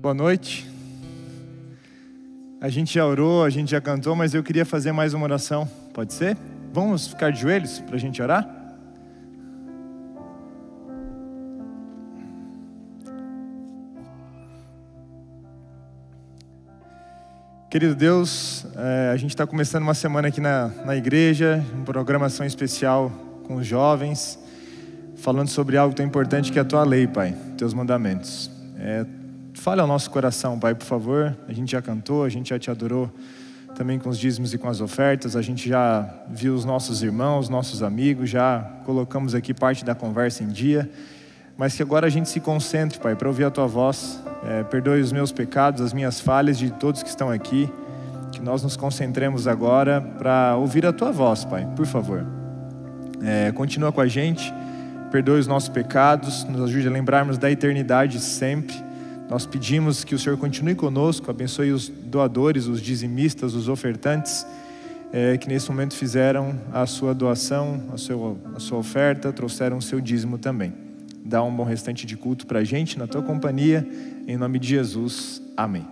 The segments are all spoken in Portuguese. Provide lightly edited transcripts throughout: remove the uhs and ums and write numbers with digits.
Boa noite. A gente já orou, a gente já cantou, mas eu queria fazer mais uma oração. Pode ser? Vamos ficar de joelhos para a gente orar? Querido Deus, a gente está começando uma semana aqui na igreja, uma programação especial com os jovens, falando sobre algo tão importante que é a Tua lei, Pai, Teus mandamentos. Fale ao nosso coração, Pai, por favor. A gente já cantou, a gente já Te adorou também com os dízimos e com as ofertas. A gente já viu os nossos irmãos, nossos amigos, já colocamos aqui parte da conversa em dia. Mas que agora a gente se concentre, Pai, para ouvir a Tua voz. Perdoe os meus pecados, as minhas falhas de todos que estão aqui. Que nós nos concentremos agora para ouvir a Tua voz, Pai, por favor. Continua com a gente, perdoe os nossos pecados, nos ajude a lembrarmos da eternidade sempre. Nós pedimos que o Senhor continue conosco, abençoe os doadores, os dizimistas, os ofertantes, que nesse momento fizeram a sua doação, a sua oferta, trouxeram o seu dízimo também. Dá um bom restante de culto para a gente, na Tua companhia, em nome de Jesus. Amém.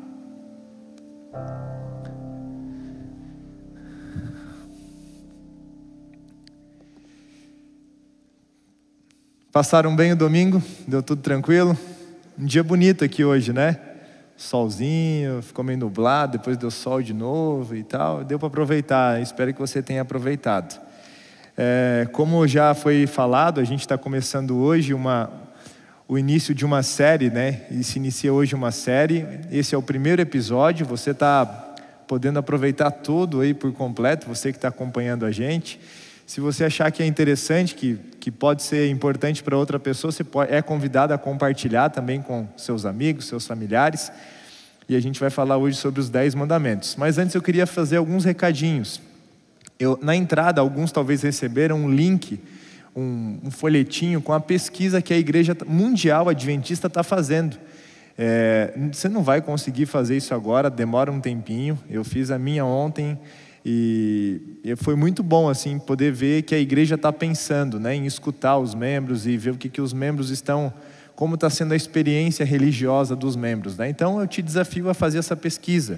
Passaram bem o domingo? Deu tudo tranquilo? Um dia bonito aqui hoje, né? Solzinho, ficou meio nublado, depois deu sol de novo e tal. Deu para aproveitar, espero que você tenha aproveitado. Como já foi falado, a gente está começando hoje o início de uma série, né? E se inicia hoje uma série. Esse é o primeiro episódio, você está podendo aproveitar tudo aí por completo, você que está acompanhando a gente. Se você achar que é interessante, que pode ser importante para outra pessoa, você é convidado a compartilhar também com seus amigos, seus familiares. E a gente vai falar hoje sobre os 10 mandamentos. Mas antes eu queria fazer alguns recadinhos. Na entrada, alguns talvez receberam um link, um folhetinho com a pesquisa que a Igreja Mundial Adventista está fazendo. Você não vai conseguir fazer isso agora, demora um tempinho. Eu fiz a minha ontem. E foi muito bom assim poder ver que a igreja está pensando, né, em escutar os membros e ver o que os membros estão, como está sendo a experiência religiosa dos membros, né? Então eu te desafio a fazer essa pesquisa.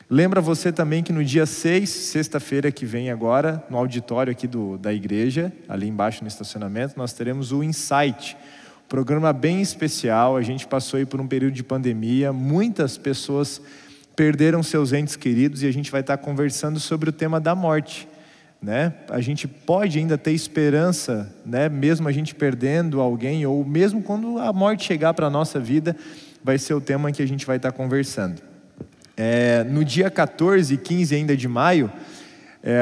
Lembra você também que no dia 6, sexta-feira que vem agora, no auditório aqui da igreja, ali embaixo no estacionamento, nós teremos o Insight, um programa bem especial. A gente passou aí por um período de pandemia, muitas pessoas perderam seus entes queridos e a gente vai estar conversando sobre o tema da morte, né? A gente pode ainda ter esperança, né? Mesmo a gente perdendo alguém, ou mesmo quando a morte chegar para a nossa vida, vai ser o tema que a gente vai estar conversando. No dia 14 e 15 ainda de maio,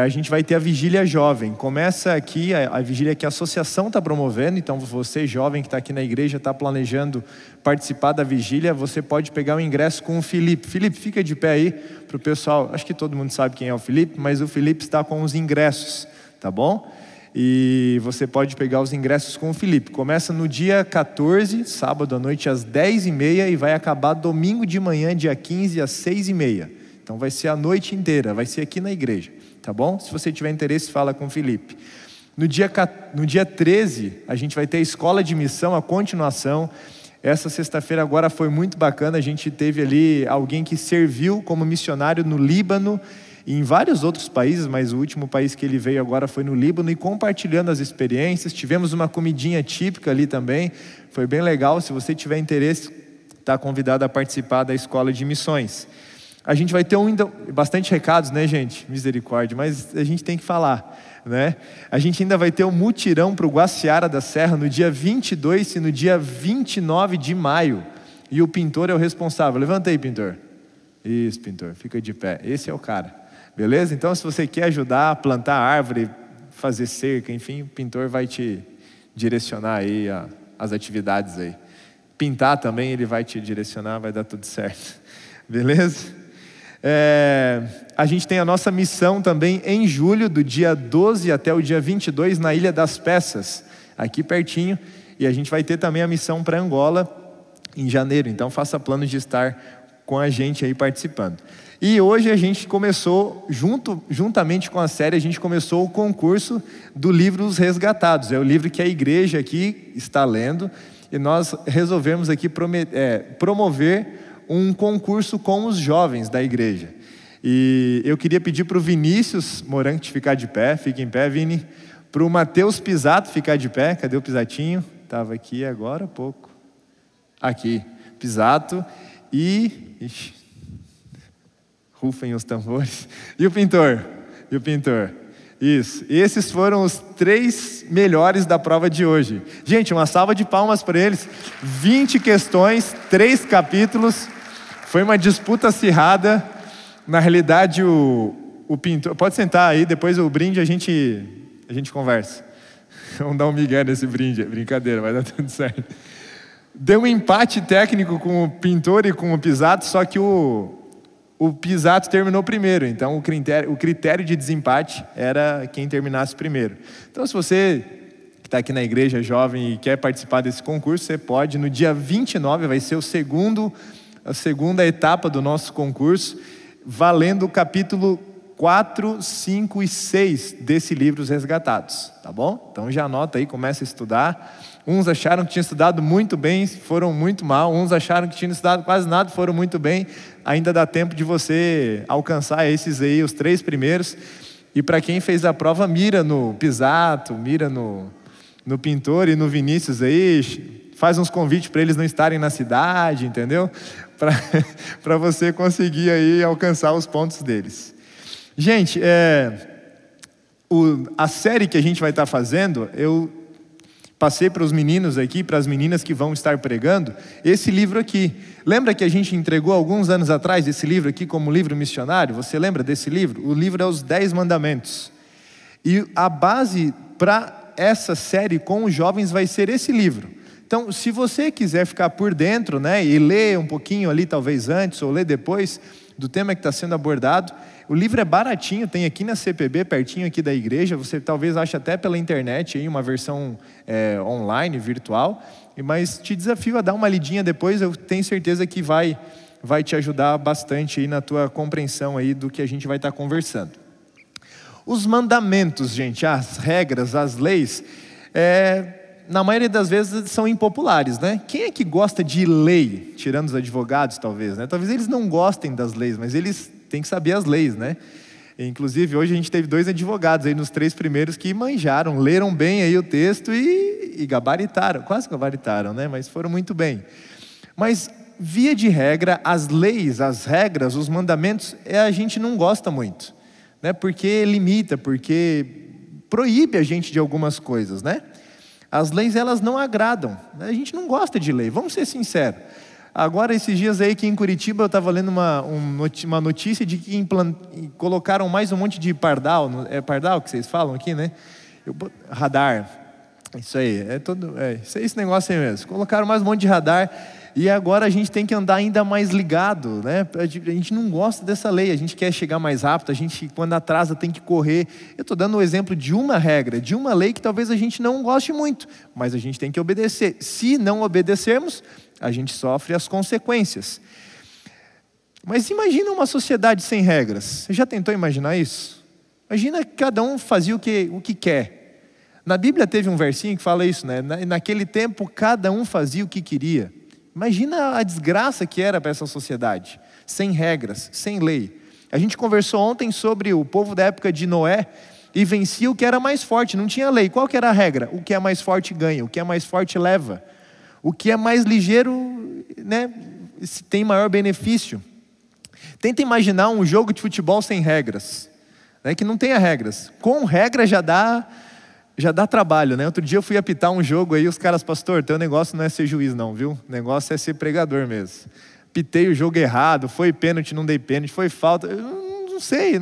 a gente vai ter a Vigília Jovem. Começa aqui a vigília que a associação está promovendo. Então você jovem que está aqui na igreja, está planejando participar da vigília, você pode pegar o ingresso com o Felipe. Felipe, fica de pé aí para o pessoal. Acho que todo mundo sabe quem é o Felipe, mas o Felipe está com os ingressos, tá bom? E você pode pegar os ingressos com o Felipe. Começa no dia 14, sábado à noite às 10h30 e vai acabar domingo de manhã, dia 15 às 6h30. Então vai ser a noite inteira, vai ser aqui na igreja. Tá bom? Se você tiver interesse, fala com o Felipe. No dia 13, a gente vai ter a escola de missão, a continuação. Essa sexta-feira agora foi muito bacana. A gente teve ali alguém que serviu como missionário no Líbano e em vários outros países, mas o último país que ele veio agora foi no Líbano, e compartilhando as experiências. Tivemos uma comidinha típica ali também. Foi bem legal. Se você tiver interesse, está convidado a participar da escola de missões. A gente vai ter bastante recados, né, gente? Misericórdia, mas a gente tem que falar, né? A gente ainda vai ter um mutirão para o Guaciara da Serra no dia 22 e no dia 29 de maio. E o pintor é o responsável. Levanta aí, pintor. Isso, pintor, fica de pé. Esse é o cara, beleza? Então, se você quer ajudar a plantar árvore, fazer cerca, enfim, o pintor vai te direcionar aí as atividades aí. Pintar também, ele vai te direcionar, vai dar tudo certo. Beleza? A gente tem a nossa missão também em julho, do dia 12 até o dia 22, na Ilha das Peças, aqui pertinho. E a gente vai ter também a missão para Angola em janeiro. Então faça planos de estar com a gente aí participando. E hoje a gente começou, juntamente com a série, a gente começou o concurso do livro Os Resgatados. É o livro que a igreja aqui está lendo. E nós resolvemos aqui promover um concurso com os jovens da igreja. E eu queria pedir para o Vinícius Morante ficar de pé, fica em pé, Vini. Para o Matheus Pisato ficar de pé, cadê o Pisatinho? Estava aqui agora há pouco. Aqui, Pisato. E... Ixi, rufem os tambores. E o pintor? E o pintor? Isso. Esses foram os 3 melhores da prova de hoje. Gente, uma salva de palmas para eles. 20 questões, 3 capítulos. Foi uma disputa acirrada. Na realidade, o pintor... Pode sentar aí, depois o brinde a gente conversa. Vamos dar um migué nesse brinde. Brincadeira, vai dar tudo certo. Deu um empate técnico com o pintor e com o Pisato, só que o Pisato terminou primeiro. Então, o critério de desempate era quem terminasse primeiro. Então, se você que está aqui na igreja jovem e quer participar desse concurso, você pode. No dia 29 vai ser a segunda etapa do nosso concurso, valendo o capítulo 4, 5 e 6 desse livro, Os Resgatados, tá bom? Então já anota aí, começa a estudar. Uns acharam que tinham estudado muito bem, foram muito mal. Uns acharam que tinham estudado quase nada, foram muito bem. Ainda dá tempo de você alcançar esses aí, os 3 primeiros. E para quem fez a prova, mira no Pisato, mira no pintor e no Vinícius aí. Faz uns convites para eles não estarem na cidade, entendeu? Para você conseguir aí alcançar os pontos deles. Gente, a série que a gente vai estar fazendo, eu passei para os meninos aqui, para as meninas que vão estar pregando, esse livro aqui. Lembra que a gente entregou alguns anos atrás esse livro aqui como livro missionário? Você lembra desse livro? O livro é os 10 Mandamentos. E a base para essa série com os jovens vai ser esse livro. Então, se você quiser ficar por dentro, né, e ler um pouquinho ali, talvez antes, ou ler depois do tema que está sendo abordado, o livro é baratinho, tem aqui na CPB, pertinho aqui da igreja. Você talvez ache até pela internet aí uma versão online, virtual, mas te desafio a dar uma lidinha depois. Eu tenho certeza que vai te ajudar bastante aí na tua compreensão aí do que a gente vai estar conversando. Os mandamentos, gente, as regras, as leis, na maioria das vezes são impopulares, né? Quem é que gosta de lei? Tirando os advogados, talvez, né? Talvez eles não gostem das leis, mas eles têm que saber as leis, né? Inclusive, hoje a gente teve 2 advogados aí nos 3 primeiros que manjaram, leram bem aí o texto e gabaritaram, quase gabaritaram, né? Mas foram muito bem. Mas, via de regra, as leis, as regras, os mandamentos, a gente não gosta muito, né? Porque limita, porque proíbe a gente de algumas coisas, né? As leis, elas não agradam. A gente não gosta de lei, vamos ser sinceros. Agora, esses dias aí que em Curitiba, eu estava lendo uma notícia de que colocaram mais um monte de pardal. É pardal que vocês falam aqui, né? Radar. Isso aí, esse negócio aí mesmo. Colocaram mais um monte de radar e agora a gente tem que andar ainda mais ligado, né? A gente não gosta dessa lei, a gente quer chegar mais rápido, a gente quando atrasa tem que correr. Eu estou dando o exemplo de uma regra, de uma lei que talvez a gente não goste muito, mas a gente tem que obedecer. Se não obedecermos, a gente sofre as consequências. Mas imagina uma sociedade sem regras. Você já tentou imaginar isso? Imagina que cada um fazia o que quer. Na Bíblia teve um versinho que fala isso, né? Naquele tempo, cada um fazia o que queria. Imagina a desgraça que era para essa sociedade, sem regras, sem lei. A gente conversou ontem sobre o povo da época de Noé e vencia o que era mais forte, não tinha lei. Qual que era a regra? O que é mais forte ganha, o que é mais forte leva. O que é mais ligeiro, né, tem maior benefício. Tenta imaginar um jogo de futebol sem regras, né, que não tenha regras. Com regra já dá trabalho, né? Outro dia eu fui apitar um jogo aí, os caras, pastor, teu negócio não é ser juiz não, viu? O negócio é ser pregador mesmo. Pitei o jogo errado, foi pênalti, não dei pênalti, foi falta, eu não sei.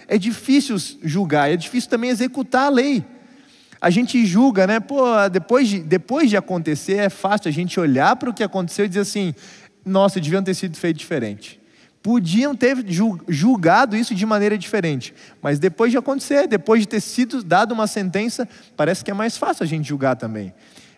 É difícil julgar, é difícil também executar a lei. A gente julga, né? Pô, depois de acontecer, é fácil a gente olhar para o que aconteceu e dizer assim, nossa, deviam ter sido feito diferente. Podiam ter julgado isso de maneira diferente. Mas depois de acontecer, depois de ter sido dada uma sentença, parece que é mais fácil a gente julgar também.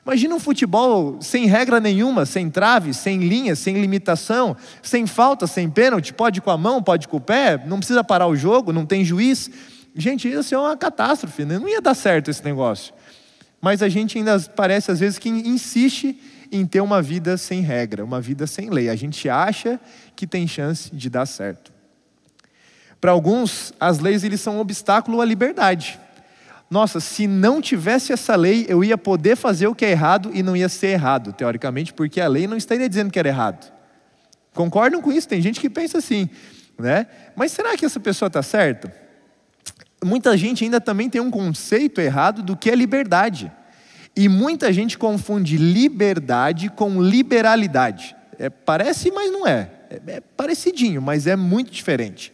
Imagina um futebol sem regra nenhuma, sem trave, sem linha, sem limitação, sem falta, sem pênalti, pode com a mão, pode com o pé, não precisa parar o jogo, não tem juiz. Gente, isso é uma catástrofe, né? Não ia dar certo esse negócio. Mas a gente ainda parece às vezes que insiste em ter uma vida sem regra, uma vida sem lei. A gente acha que tem chance de dar certo. Para alguns, as leis eles são um obstáculo à liberdade. Nossa, se não tivesse essa lei, eu ia poder fazer o que é errado e não ia ser errado, teoricamente, porque a lei não estaria dizendo que era errado. Concordam com isso? Tem gente que pensa assim, né? Mas será que essa pessoa está certa? Muita gente ainda também tem um conceito errado do que é liberdade. E muita gente confunde liberdade com liberalidade. Parece, mas não é. É parecidinho, mas é muito diferente.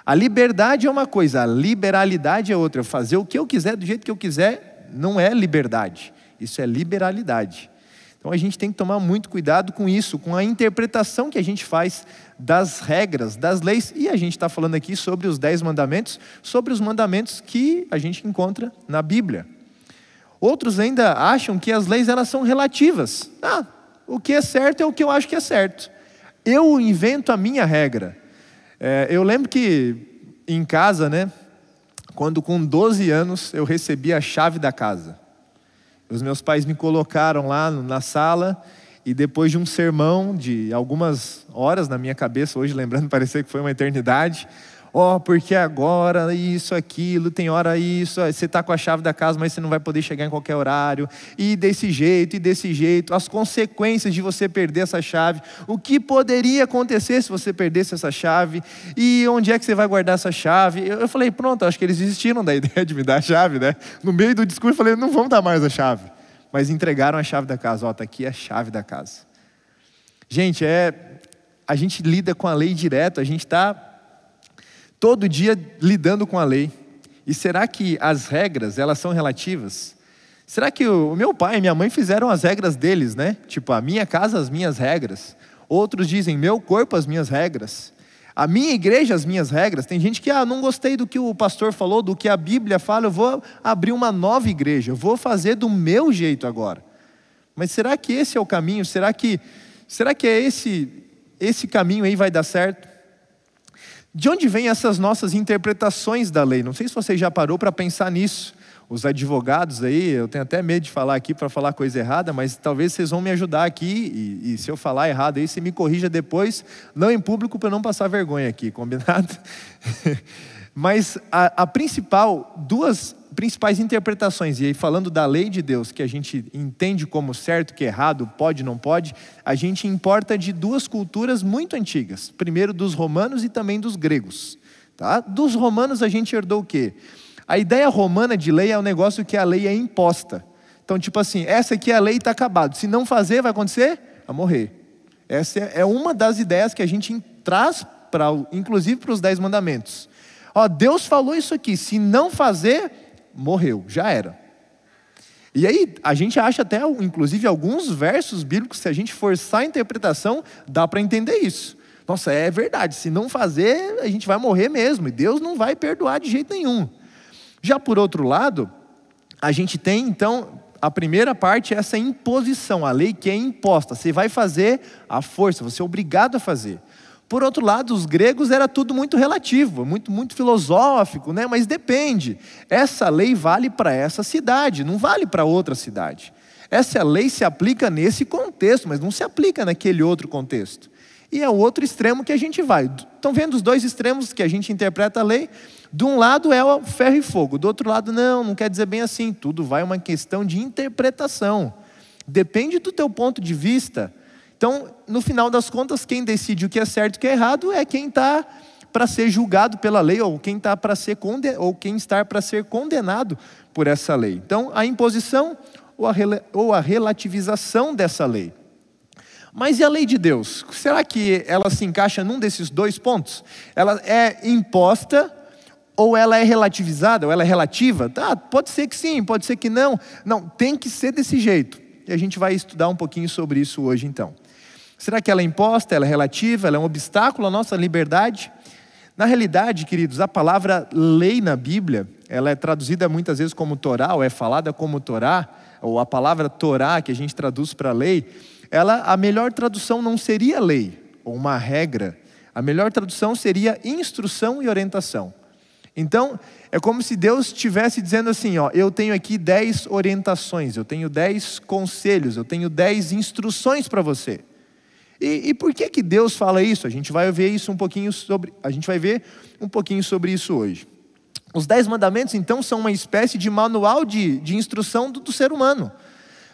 A liberdade é uma coisa, a liberalidade é outra. Fazer o que eu quiser, do jeito que eu quiser, não é liberdade. Isso é liberalidade. Então a gente tem que tomar muito cuidado com isso, com a interpretação que a gente faz das regras, das leis. E a gente está falando aqui sobre os 10 mandamentos, sobre os mandamentos que a gente encontra na Bíblia. Outros ainda acham que as leis elas são relativas. O que é certo é o que eu acho que é certo. Eu invento a minha regra. Eu lembro que em casa, né, quando com 12 anos eu recebi a chave da casa. Os meus pais me colocaram lá na sala e depois de um sermão de algumas horas na minha cabeça, hoje lembrando, parecia que foi uma eternidade. Porque agora isso, aquilo, tem hora isso, você está com a chave da casa, mas você não vai poder chegar em qualquer horário, e desse jeito, as consequências de você perder essa chave, o que poderia acontecer se você perdesse essa chave, e onde é que você vai guardar essa chave? Eu falei, pronto, acho que eles desistiram da ideia de me dar a chave, né? No meio do discurso eu falei, não vamos dar mais a chave, mas entregaram a chave da casa, está aqui a chave da casa. Gente, a gente lida com a lei direto, a gente está todo dia lidando com a lei. E será que as regras, elas são relativas? Será que o meu pai e minha mãe fizeram as regras deles, né? Tipo, a minha casa, as minhas regras. Outros dizem, meu corpo, as minhas regras. A minha igreja, as minhas regras. Tem gente que, não gostei do que o pastor falou, do que a Bíblia fala, eu vou abrir uma nova igreja, eu vou fazer do meu jeito agora. Mas será que esse é o caminho? Será que é esse caminho aí vai dar certo? De onde vêm essas nossas interpretações da lei? Não sei se você já parou para pensar nisso. Os advogados aí, eu tenho até medo de falar aqui para falar coisa errada, mas talvez vocês vão me ajudar aqui, e se eu falar errado aí, você me corrija depois, não em público para eu não passar vergonha aqui, combinado? Mas duas principais interpretações, e aí falando da lei de Deus, que a gente entende como certo, que é errado, pode, não pode, a gente importa de duas culturas muito antigas. Primeiro dos romanos e também dos gregos. Tá? Dos romanos a gente herdou o quê? A ideia romana de lei é um negócio que a lei é imposta. Então tipo assim, essa aqui é a lei e está acabado. Se não fazer, vai acontecer? Vai morrer. Essa é uma das ideias que a gente traz, inclusive para os 10 mandamentos. Deus falou isso aqui, se não fazer, morreu, já era. E aí, a gente acha até, inclusive, alguns versos bíblicos, se a gente forçar a interpretação, dá para entender isso. Nossa, é verdade, se não fazer, a gente vai morrer mesmo, e Deus não vai perdoar de jeito nenhum. Já por outro lado, a gente tem, então, a primeira parte é essa imposição, a lei que é imposta. Você vai fazer à força, você é obrigado a fazer. Por outro lado, os gregos era tudo muito relativo, muito filosófico, né? Mas depende. Essa lei vale para essa cidade, não vale para outra cidade. Essa lei se aplica nesse contexto, mas não se aplica naquele outro contexto. E é o outro extremo que a gente vai. Estão vendo os dois extremos que a gente interpreta a lei? De um lado é o ferro e fogo, do outro lado não quer dizer bem assim. Tudo vai uma questão de interpretação. Depende do teu ponto de vista. Então, no final das contas, quem decide o que é certo e o que é errado é quem está para ser julgado pela lei, ou quem está para ser quem está para ser condenado por essa lei. Então, a imposição ou a relativização dessa lei. Mas e a lei de Deus? Será que ela se encaixa num desses dois pontos? Ela é imposta ou ela é relativizada, ou ela é relativa? Pode ser que sim, pode ser que não. Não, tem que ser desse jeito. E a gente vai estudar um pouquinho sobre isso hoje então. Será que ela é imposta, ela é relativa, ela é um obstáculo à nossa liberdade? Na realidade, queridos, a palavra lei na Bíblia, ela é traduzida muitas vezes como Torá, ou é falada como Torá, ou a palavra Torá, que a gente traduz para lei, a melhor tradução não seria lei, ou uma regra. A melhor tradução seria instrução e orientação. Então, é como se Deus estivesse dizendo assim, ó, eu tenho aqui 10 orientações, eu tenho 10 conselhos, eu tenho 10 instruções para você. E por que Deus fala isso? A gente vai ver um pouquinho sobre isso hoje. Os 10 mandamentos, então, são uma espécie de manual de instrução do ser humano.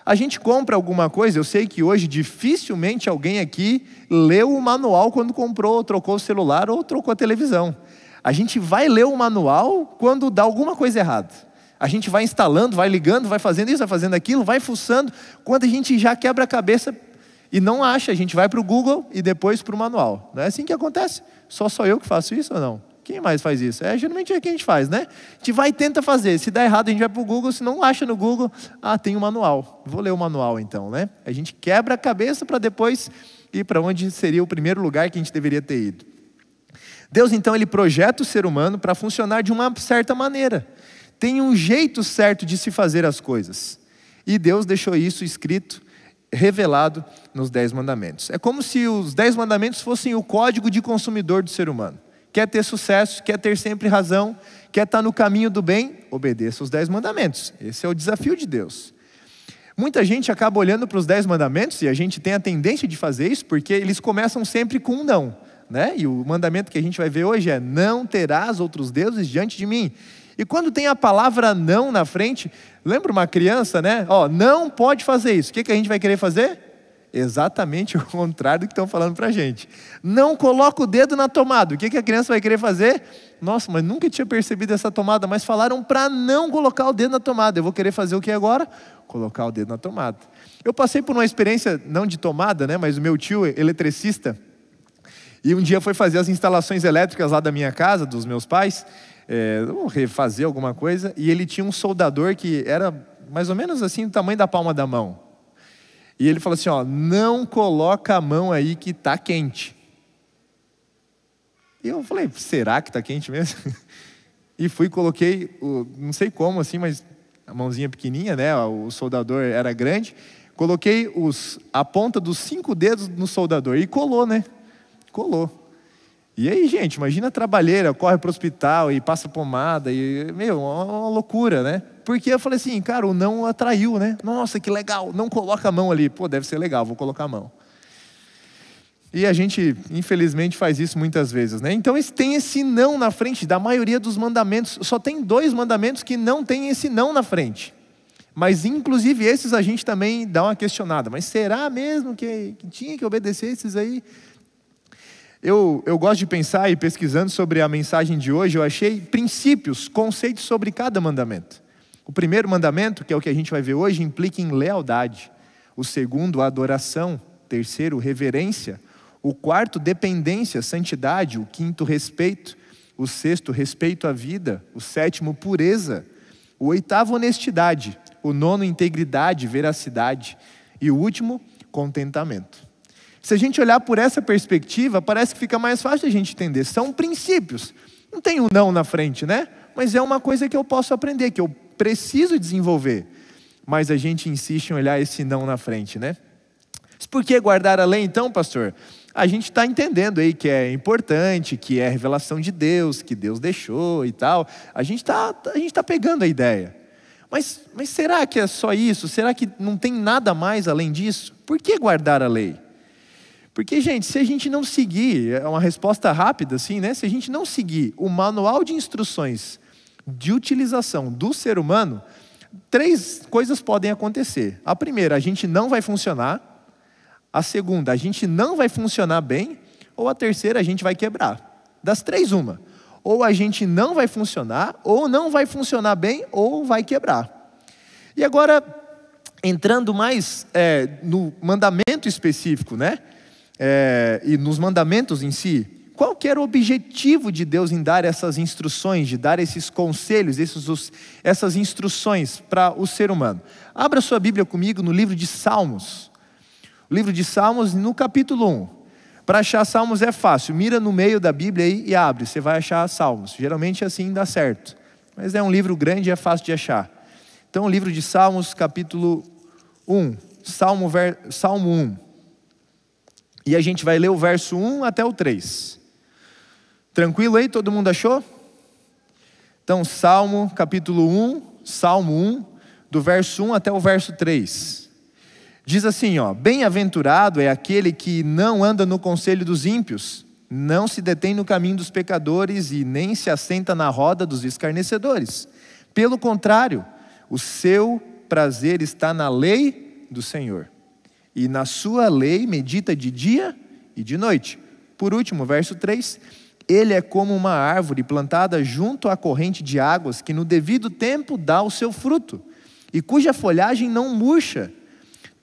A gente compra alguma coisa, eu sei que hoje dificilmente alguém aqui leu o manual quando comprou, ou trocou o celular ou trocou a televisão. A gente vai ler o manual quando dá alguma coisa errada. A gente vai instalando, vai ligando, vai fazendo isso, vai fazendo aquilo, vai fuçando. Quando a gente já quebra a cabeça e não acha, a gente vai para o Google e depois para o manual. Não é assim que acontece? Só sou eu que faço isso ou não? Quem mais faz isso? Geralmente é quem a gente faz, né? A gente vai e tenta fazer. Se dá errado, a gente vai para o Google. Se não acha no Google, tem um manual. Vou ler o manual então, né? A gente quebra a cabeça para depois ir para onde seria o primeiro lugar que a gente deveria ter ido. Deus, então, Ele projeta o ser humano para funcionar de uma certa maneira. Tem um jeito certo de se fazer as coisas. E Deus deixou isso escrito, revelado nos 10 mandamentos. É como se os 10 mandamentos fossem o código de consumidor do ser humano. Quer ter sucesso, quer ter sempre razão, quer estar no caminho do bem, obedeça os 10 mandamentos. Esse é o desafio de Deus. Muita gente acaba olhando para os 10 mandamentos, e a gente tem a tendência de fazer isso, porque eles começam sempre com um não. Né? E o mandamento que a gente vai ver hoje é: não terás outros deuses diante de mim. E quando tem a palavra não na frente, lembra uma criança, né? Não pode fazer isso. O que a gente vai querer fazer? Exatamente o contrário do que estão falando para a gente. Não coloca o dedo na tomada. O que a criança vai querer fazer? Nossa, mas nunca tinha percebido essa tomada, mas falaram para não colocar o dedo na tomada. Eu vou querer fazer o que agora? Colocar o dedo na tomada. Eu passei por uma experiência, não de tomada, né? Mas o meu tio, eletricista, e um dia foi fazer as instalações elétricas lá da minha casa, dos meus pais, refazer alguma coisa, e ele tinha um soldador que era mais ou menos assim, do tamanho da palma da mão. E ele falou assim, não coloca a mão aí que está quente. E eu falei, será que está quente mesmo? E fui, coloquei, não sei como assim, mas a mãozinha pequenininha, né? O soldador era grande. Coloquei a ponta dos 5 dedos no soldador e colou, né? Colou. E aí, gente, imagina a trabalheira, corre para o hospital e passa pomada, e, uma loucura, né? Porque eu falei assim, cara, o não atraiu, né? Nossa, que legal, não coloca a mão ali. Pô, deve ser legal, vou colocar a mão. E a gente, infelizmente, faz isso muitas vezes, né? Então, tem esse não na frente da maioria dos mandamentos. Só tem 2 mandamentos que não tem esse não na frente. Mas, inclusive, esses a gente também dá uma questionada. Mas será mesmo que tinha que obedecer esses aí? Eu gosto de pensar, e pesquisando sobre a mensagem de hoje, eu achei princípios, conceitos sobre cada mandamento. O primeiro mandamento, que é o que a gente vai ver hoje, implica em lealdade. O segundo, adoração. O terceiro, reverência. O quarto, dependência, santidade. O quinto, respeito. O sexto, respeito à vida. O sétimo, pureza. O oitavo, honestidade. O nono, integridade, veracidade. E o último, contentamento. Se a gente olhar por essa perspectiva, parece que fica mais fácil a gente entender. São princípios. Não tem um não na frente, né? Mas é uma coisa que eu posso aprender, que eu preciso desenvolver. Mas a gente insiste em olhar esse não na frente, né? Por que guardar a lei então, pastor? A gente está entendendo aí que é importante, que é a revelação de Deus, que Deus deixou e tal. A gente tá pegando a ideia. Mas será que é só isso? Será que não tem nada mais além disso? Por que guardar a lei? Porque, gente, se a gente não seguir, é uma resposta rápida assim, né? Se a gente não seguir o manual de instruções de utilização do ser humano, 3 coisas podem acontecer. A primeira, a gente não vai funcionar. A segunda, a gente não vai funcionar bem. Ou a terceira, a gente vai quebrar. Das 3, uma. Ou a gente não vai funcionar, ou não vai funcionar bem, ou vai quebrar. E agora, entrando mais no mandamento específico, né? E nos mandamentos em si, qual que era o objetivo de Deus em dar essas instruções, de dar esses conselhos, essas instruções para o ser humano? Abra sua Bíblia comigo no livro de Salmos. O livro de Salmos, no capítulo 1. Para achar Salmos é fácil, mira no meio da Bíblia aí e abre, você vai achar Salmos. Geralmente assim dá certo, mas é um livro grande e é fácil de achar. Então o livro de Salmos, capítulo 1, Salmo 1. E a gente vai ler o verso 1 até o 3. Tranquilo aí? Todo mundo achou? Então, Salmo capítulo 1, Salmo 1, do verso 1 até o verso 3. Diz assim, ó: bem-aventurado é aquele que não anda no conselho dos ímpios, não se detém no caminho dos pecadores e nem se assenta na roda dos escarnecedores. Pelo contrário, o seu prazer está na lei do Senhor, e na sua lei medita de dia e de noite. Por último, verso 3, ele é como uma árvore plantada junto à corrente de águas, que no devido tempo dá o seu fruto, e cuja folhagem não murcha.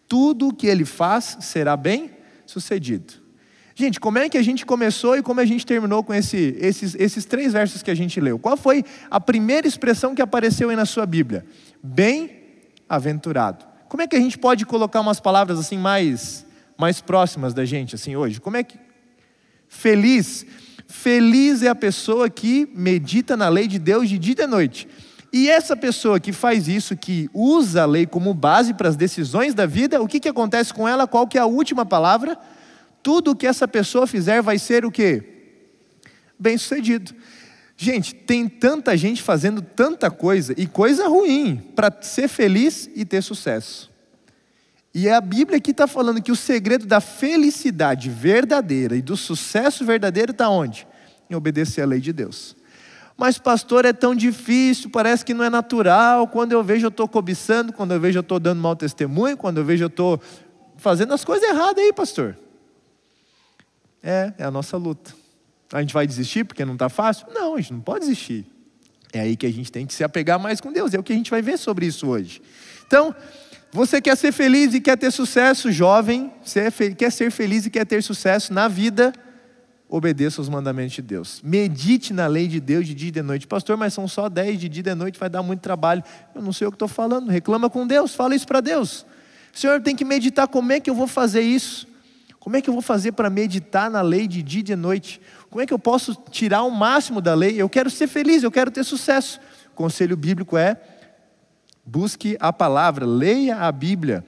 Tudo o que ele faz será bem sucedido. Gente, como é que a gente começou e como a gente terminou com esses 3 versos que a gente leu? Qual foi a primeira expressão que apareceu aí na sua Bíblia? Bem-aventurado. Como é que a gente pode colocar umas palavras assim mais próximas da gente assim hoje? Como é que... Feliz é a pessoa que medita na lei de Deus de dia e de noite. E essa pessoa que faz isso, que usa a lei como base para as decisões da vida, o que acontece com ela? Qual que é a última palavra? Tudo o que essa pessoa fizer vai ser o quê? Bem-sucedido. Gente, tem tanta gente fazendo tanta coisa, e coisa ruim, para ser feliz e ter sucesso. E a Bíblia aqui está falando que o segredo da felicidade verdadeira e do sucesso verdadeiro está onde? Em obedecer à lei de Deus. Mas pastor, é tão difícil, parece que não é natural. Quando eu vejo eu estou cobiçando, quando eu vejo eu estou dando mau testemunho, quando eu vejo eu estou fazendo as coisas erradas aí, pastor. É a nossa luta. A gente vai desistir porque não está fácil? Não, a gente não pode desistir. É aí que a gente tem que se apegar mais com Deus. É o que a gente vai ver sobre isso hoje. Então, você quer ser feliz e quer ter sucesso, jovem, você quer ser feliz e quer ter sucesso na vida, obedeça os mandamentos de Deus. Medite na lei de Deus de dia e de noite. Pastor, mas são só 10 de dia e de noite, vai dar muito trabalho. Eu não sei o que estou falando, reclama com Deus, fala isso para Deus. Senhor, tem que meditar, como é que eu vou fazer isso? Como é que eu vou fazer para meditar na lei de dia e de noite? Como é que eu posso tirar o máximo da lei? Eu quero ser feliz, eu quero ter sucesso. O conselho bíblico é: busque a palavra, leia a Bíblia,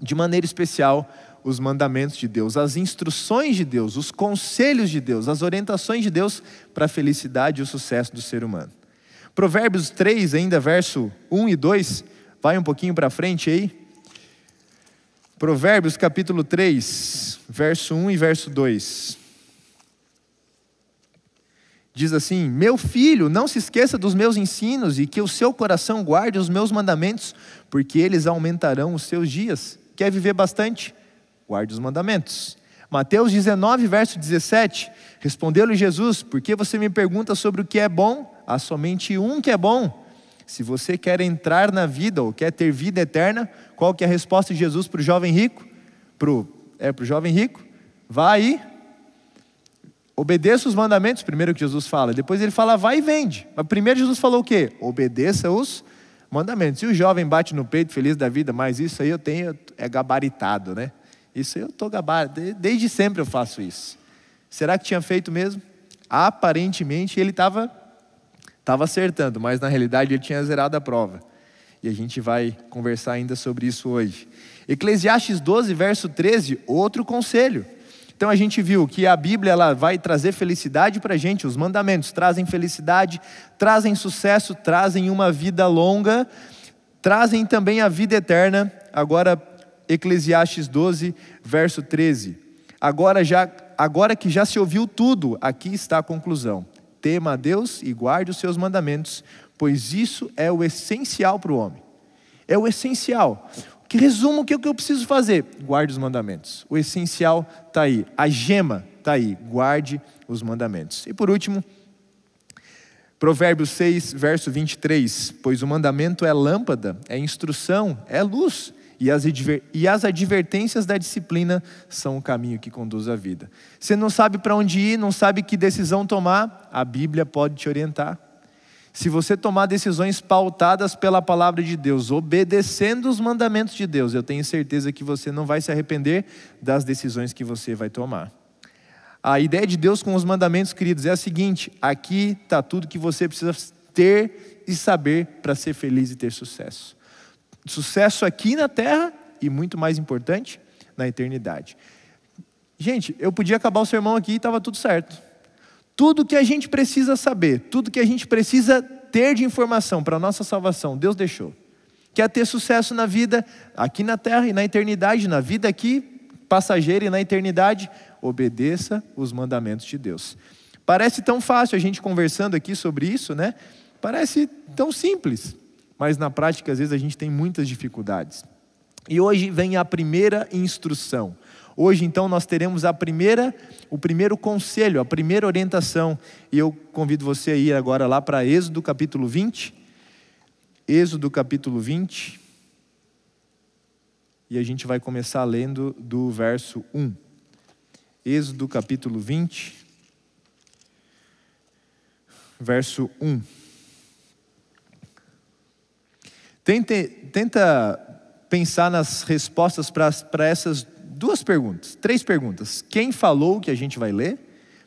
de maneira especial os mandamentos de Deus, as instruções de Deus, os conselhos de Deus, as orientações de Deus para a felicidade e o sucesso do ser humano. Provérbios 3, ainda verso 1 e 2, vai um pouquinho para frente aí. Provérbios capítulo 3, verso 1 e verso 2. Diz assim: meu filho, não se esqueça dos meus ensinos e que o seu coração guarde os meus mandamentos, porque eles aumentarão os seus dias. Quer viver bastante? Guarde os mandamentos. Mateus 19, verso 17. Respondeu-lhe Jesus: por que você me pergunta sobre o que é bom? Há somente um que é bom. Se você quer entrar na vida ou quer ter vida eterna, qual que é a resposta de Jesus para o jovem rico? Para o jovem rico: vai aí, obedeça os mandamentos, primeiro que Jesus fala. Depois ele fala: vai e vende. Mas primeiro Jesus falou o quê? Obedeça os mandamentos. E o jovem bate no peito, feliz da vida: mas isso aí eu tenho, é gabaritado, né? Isso aí eu estou gabaritado, desde sempre eu faço isso. Será que tinha feito mesmo? Aparentemente ele estava acertando, mas na realidade ele tinha zerado a prova. E a gente vai conversar ainda sobre isso hoje. Eclesiastes 12, verso 13, outro conselho. Então a gente viu que a Bíblia ela vai trazer felicidade para a gente, os mandamentos trazem felicidade, trazem sucesso, trazem uma vida longa, trazem também a vida eterna. Agora Eclesiastes 12, verso 13. Agora que já se ouviu tudo, aqui está a conclusão: tema a Deus e guarde os seus mandamentos, pois isso é o essencial para o homem. É o essencial. Que resumo o que eu preciso fazer? Guarde os mandamentos. O essencial está aí. A gema está aí. Guarde os mandamentos. E por último, Provérbios 6, verso 23. Pois o mandamento é lâmpada, é instrução, é luz. E as advertências da disciplina são o caminho que conduz à vida. Você não sabe para onde ir, não sabe que decisão tomar, a Bíblia pode te orientar. Se você tomar decisões pautadas pela palavra de Deus, obedecendo os mandamentos de Deus, eu tenho certeza que você não vai se arrepender das decisões que você vai tomar. A ideia de Deus com os mandamentos, queridos, é a seguinte: aqui está tudo que você precisa ter e saber para ser feliz e ter sucesso. Sucesso aqui na terra e, muito mais importante, na eternidade. Gente, eu podia acabar o sermão aqui e estava tudo certo. Tudo que a gente precisa saber, tudo que a gente precisa ter de informação para a nossa salvação, Deus deixou. Quer ter sucesso na vida, aqui na terra e na eternidade, na vida aqui passageira e na eternidade, obedeça os mandamentos de Deus. Parece tão fácil a gente conversando aqui sobre isso, né? Parece tão simples, mas na prática às vezes a gente tem muitas dificuldades. E hoje vem a primeira instrução. Hoje então nós teremos o primeiro conselho, a primeira orientação. E eu convido você a ir agora lá para Êxodo capítulo 20. Êxodo capítulo 20. E a gente vai começar lendo do verso 1. Êxodo capítulo 20. Verso 1. Tenta pensar nas respostas para essas três perguntas. Quem falou, que a gente vai ler,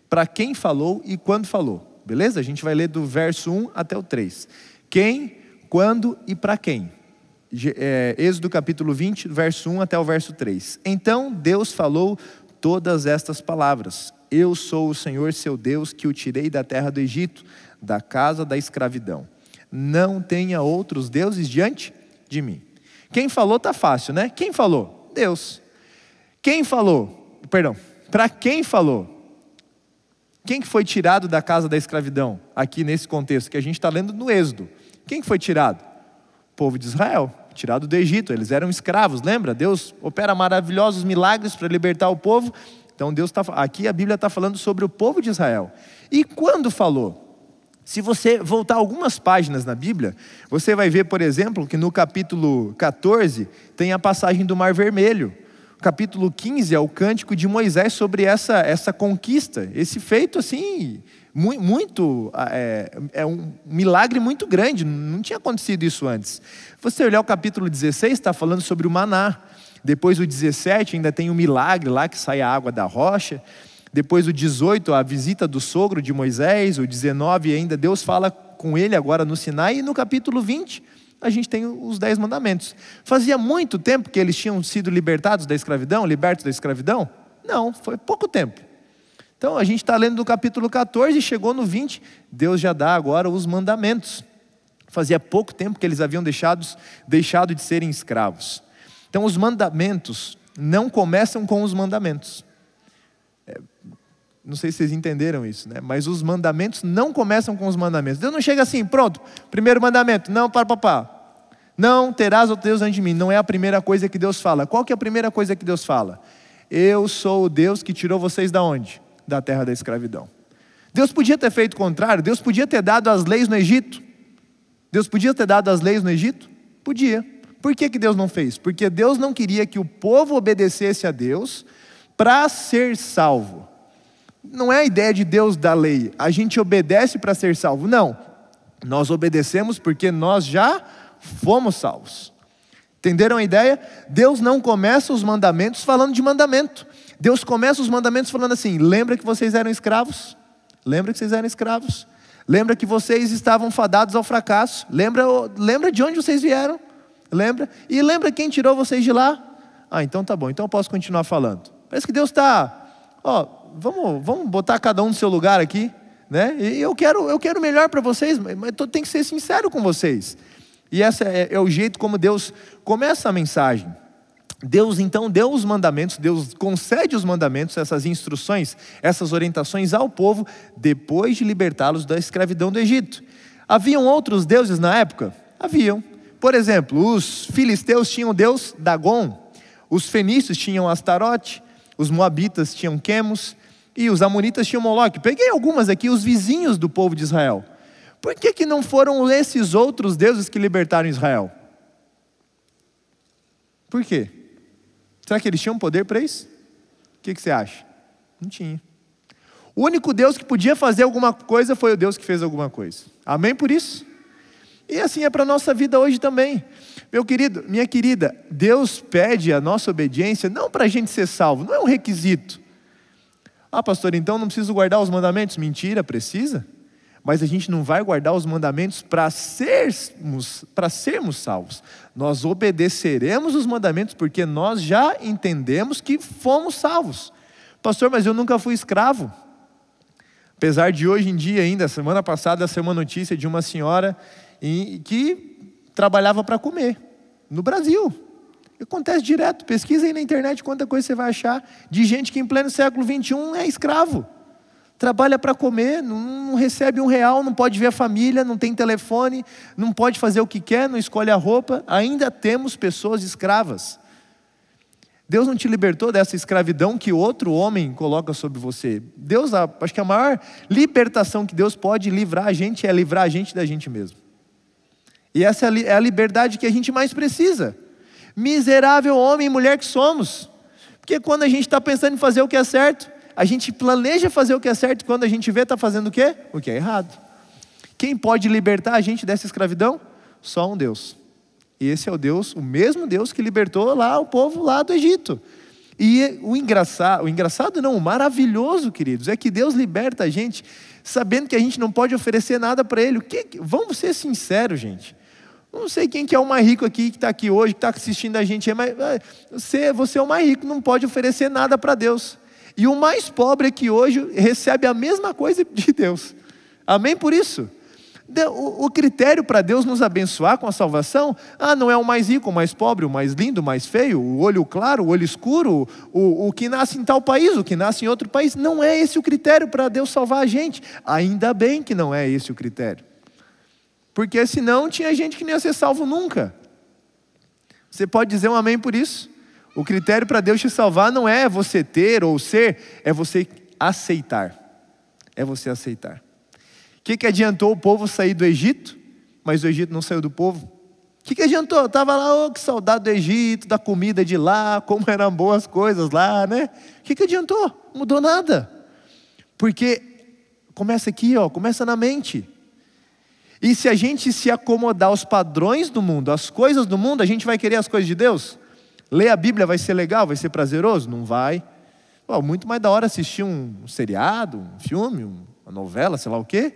para quem falou e quando falou. Beleza? A gente vai ler do verso 1 até o 3. Quem, quando e para quem. Êxodo capítulo 20, verso 1 até o verso 3. Então Deus falou todas estas palavras. Eu sou o Senhor seu Deus, que o tirei da terra do Egito, da casa da escravidão. Não tenha outros deuses diante de mim. Quem falou está fácil, né? Quem falou? Deus. Quem falou? Perdão, para quem falou? Quem que foi tirado da casa da escravidão? Aqui nesse contexto que a gente está lendo no Êxodo. Quem que foi tirado? O povo de Israel, tirado do Egito. Eles eram escravos, lembra? Deus opera maravilhosos milagres para libertar o povo. Então aqui a Bíblia está falando sobre o povo de Israel. E quando falou? Se você voltar algumas páginas na Bíblia, você vai ver, por exemplo, que no capítulo 14 tem a passagem do Mar Vermelho. O capítulo 15 é o cântico de Moisés sobre essa conquista, esse feito assim, é um milagre muito grande, não tinha acontecido isso antes. Você olhar o capítulo 16, está falando sobre o maná. Depois o 17 ainda tem o milagre lá que sai a água da rocha. Depois o 18, a visita do sogro de Moisés. O 19 ainda Deus fala com ele agora no Sinai. E no capítulo 20 a gente tem os 10 mandamentos. Fazia muito tempo que eles tinham sido libertos da escravidão? Não, foi pouco tempo. Então a gente está lendo do capítulo 14 e chegou no 20, Deus já dá agora os mandamentos. Fazia pouco tempo que eles haviam deixado de serem escravos. Então os mandamentos não começam com os mandamentos. Não sei se vocês entenderam isso, né? Mas os mandamentos não começam com os mandamentos. Deus não chega assim, pronto, primeiro mandamento, não, não terás outro Deus antes de mim. Não é a primeira coisa que Deus fala. Qual que é a primeira coisa que Deus fala? Eu sou o Deus que tirou vocês da onde? Da terra da escravidão. Deus podia ter feito o contrário, Deus podia ter dado as leis no Egito. Deus podia ter dado as leis no Egito? Podia. Por que Deus não fez? Porque Deus não queria que o povo obedecesse a Deus para ser salvo. Não é a ideia de Deus da lei, a gente obedece para ser salvo. Não, nós obedecemos porque nós já fomos salvos. Entenderam a ideia? Deus não começa os mandamentos falando de mandamento. Deus começa os mandamentos falando assim: lembra que vocês eram escravos? Lembra que vocês eram escravos? Lembra que vocês estavam fadados ao fracasso? Lembra de onde vocês vieram? Lembra? E lembra quem tirou vocês de lá? Então tá bom, então eu posso continuar falando. Parece que Deus está, vamos botar cada um no seu lugar aqui, né? E eu quero o melhor para vocês, mas tem que ser sincero com vocês. E esse é o jeito como Deus começa a mensagem. Deus então deu os mandamentos, Deus concede os mandamentos, essas instruções, essas orientações ao povo, depois de libertá-los da escravidão do Egito. Haviam outros deuses na época? Haviam. Por exemplo, os filisteus tinham o deus Dagon, os fenícios tinham Astarote, os moabitas tinham Quemos e os amonitas tinham Moloque. Peguei algumas aqui, os vizinhos do povo de Israel. Por que não foram esses outros deuses que libertaram Israel? Por quê? Será que eles tinham poder para isso? O que você acha? Não tinha. O único Deus que podia fazer alguma coisa foi o Deus que fez alguma coisa. Amém por isso? E assim é para a nossa vida hoje também. Meu querido, minha querida, Deus pede a nossa obediência não para a gente ser salvo, não é um requisito. Pastor, então não preciso guardar os mandamentos? Mentira, precisa. Mas a gente não vai guardar os mandamentos para sermos salvos. Nós obedeceremos os mandamentos porque nós já entendemos que fomos salvos. Pastor, mas eu nunca fui escravo. Apesar de hoje em dia ainda, semana passada, saiu uma notícia de uma senhora que trabalhava para comer, no Brasil. Acontece direto, pesquisa aí na internet quanta coisa você vai achar de gente que em pleno século XXI é escravo. Trabalha para comer, não recebe R$1, não pode ver a família, não tem telefone, não pode fazer o que quer, não escolhe a roupa. Ainda temos pessoas escravas. Deus não te libertou dessa escravidão que outro homem coloca sobre você. Deus, acho que a maior libertação que Deus pode livrar a gente é livrar a gente da gente mesmo. E essa é a liberdade que a gente mais precisa. Miserável homem e mulher que somos. Porque quando a gente está pensando em fazer o que é certo, a gente planeja fazer o que é certo, quando a gente vê, está fazendo o quê? O que é errado. Quem pode libertar a gente dessa escravidão? Só um Deus. E esse é o Deus, o mesmo Deus que libertou lá o povo lá do Egito. E o engraçado não, o maravilhoso, queridos, é que Deus liberta a gente sabendo que a gente não pode oferecer nada para Ele. Vamos ser sinceros, gente. Não sei quem que é o mais rico aqui, que está aqui hoje, que está assistindo a gente, mas você é o mais rico, não pode oferecer nada para Deus. E o mais pobre aqui hoje recebe a mesma coisa de Deus. Amém por isso? O critério para Deus nos abençoar com a salvação, não é o mais rico, o mais pobre, o mais lindo, o mais feio, o olho claro, o olho escuro, o que nasce em tal país, o que nasce em outro país. Não é esse o critério para Deus salvar a gente. Ainda bem que não é esse o critério. Porque senão tinha gente que não ia ser salvo nunca. Você pode dizer um amém por isso? O critério para Deus te salvar não é você ter ou ser, é você aceitar. É você aceitar. O que adiantou o povo sair do Egito, mas o Egito não saiu do povo? O que adiantou? Estava lá, que saudade do Egito, da comida de lá, como eram boas coisas lá, né? O que adiantou? Não mudou nada. Porque começa aqui, começa na mente. E se a gente se acomodar aos padrões do mundo, às coisas do mundo, a gente vai querer as coisas de Deus? Ler a Bíblia vai ser legal, vai ser prazeroso? Não vai. Muito mais da hora assistir um seriado, um filme, uma novela, sei lá o quê.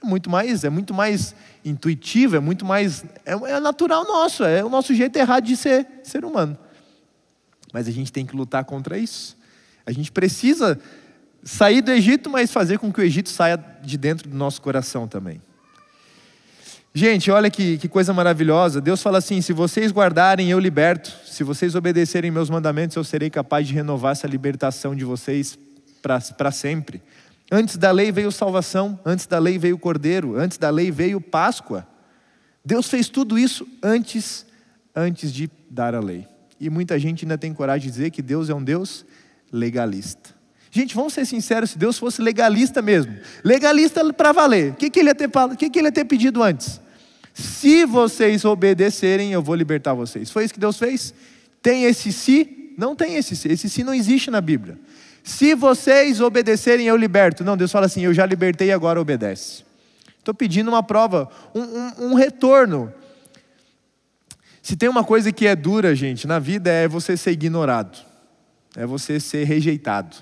É muito mais intuitivo, é muito mais, é natural nosso, é o nosso jeito errado de ser humano. Mas a gente tem que lutar contra isso. A gente precisa sair do Egito, mas fazer com que o Egito saia de dentro do nosso coração também. Gente, olha que coisa maravilhosa. Deus fala assim: se vocês guardarem, eu liberto. Se vocês obedecerem meus mandamentos, eu serei capaz de renovar essa libertação de vocês para sempre. Antes da lei veio salvação, antes da lei veio o Cordeiro, antes da lei veio Páscoa. Deus fez tudo isso antes de dar a lei. E muita gente ainda tem coragem de dizer que Deus é um Deus legalista. Gente, vamos ser sinceros, se Deus fosse legalista mesmo, legalista para valer, o que ele ia ter pedido antes? Se vocês obedecerem, eu vou libertar vocês. Foi isso que Deus fez? Tem esse se? Não tem esse se. Esse se não existe na Bíblia. Se vocês obedecerem, eu liberto. Não, Deus fala assim: eu já libertei, agora obedece. Estou pedindo uma prova, um retorno. Se tem uma coisa que é dura, gente, na vida, é você ser ignorado. É você ser rejeitado.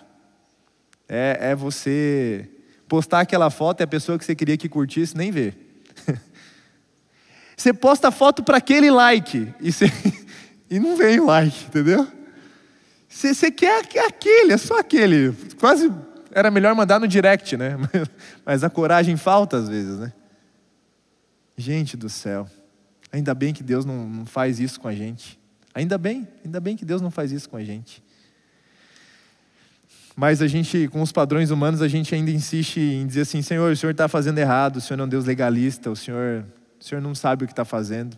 É você postar aquela foto e a pessoa que você queria que curtisse nem vê. Você posta a foto para aquele like e não vem o like, entendeu? Você quer aquele, é só aquele. Quase era melhor mandar no direct, né? Mas a coragem falta às vezes, né? Gente do céu. Ainda bem que Deus não faz isso com a gente. Ainda bem que Deus não faz isso com a gente. Mas a gente, com os padrões humanos, a gente ainda insiste em dizer assim: Senhor, o Senhor está fazendo errado, o Senhor é um Deus legalista, o Senhor não sabe o que está fazendo.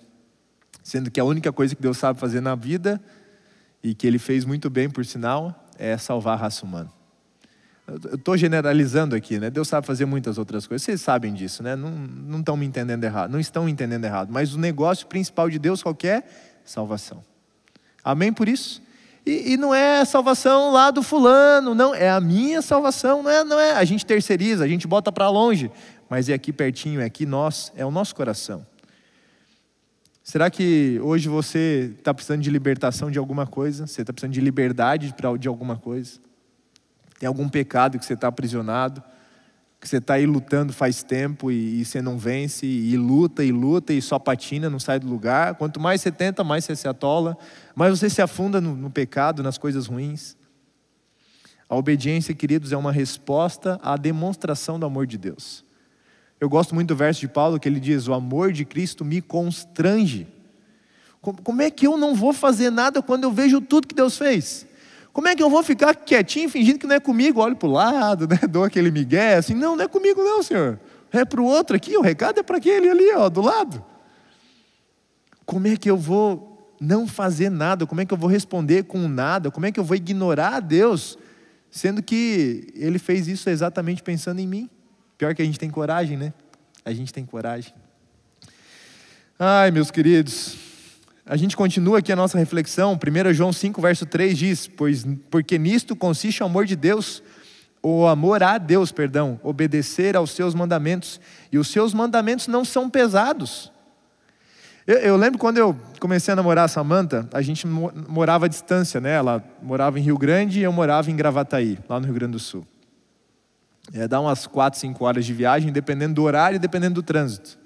Sendo que a única coisa que Deus sabe fazer na vida, e que Ele fez muito bem, por sinal, é salvar a raça humana. Eu estou generalizando aqui, né? Deus sabe fazer muitas outras coisas, vocês sabem disso, né? Não estão me entendendo errado, não estão entendendo errado. Mas o negócio principal de Deus qual que é? Salvação. Amém por isso? E não é a salvação lá do fulano, não, é a minha salvação, não é, a gente terceiriza, a gente bota para longe, mas é aqui pertinho, é aqui é o nosso coração. Será que hoje você está precisando de libertação de alguma coisa? Você está precisando de liberdade de alguma coisa? Tem algum pecado que você está aprisionado? Que você está aí lutando faz tempo e você não vence, e luta e só patina, não sai do lugar. Quanto mais você tenta, mais você se atola, mais você se afunda no pecado, nas coisas ruins. A obediência, queridos, é uma resposta à demonstração do amor de Deus. Eu gosto muito do verso de Paulo que ele diz: o amor de Cristo me constrange. Como é que eu não vou fazer nada quando eu vejo tudo que Deus fez? Como é que eu vou ficar quietinho, fingindo que não é comigo? Olho para o lado, né? Dou aquele migué, assim, não é comigo não, Senhor. É para o outro aqui, o recado é para aquele ali, ó, do lado. Como é que eu vou não fazer nada? Como é que eu vou responder com nada? Como é que eu vou ignorar a Deus, sendo que Ele fez isso exatamente pensando em mim? Pior que a gente tem coragem, né? A gente tem coragem. Ai, meus queridos, a gente continua aqui a nossa reflexão. 1 João 5, verso 3 diz: porque nisto consiste o amor de Deus, o amor a Deus, obedecer aos seus mandamentos. E os seus mandamentos não são pesados. Eu lembro quando eu comecei a namorar a Samantha, a gente morava à distância, né? Ela morava em Rio Grande e eu morava em Gravataí, lá no Rio Grande do Sul. Dá umas 4, 5 horas de viagem, dependendo do horário e dependendo do trânsito.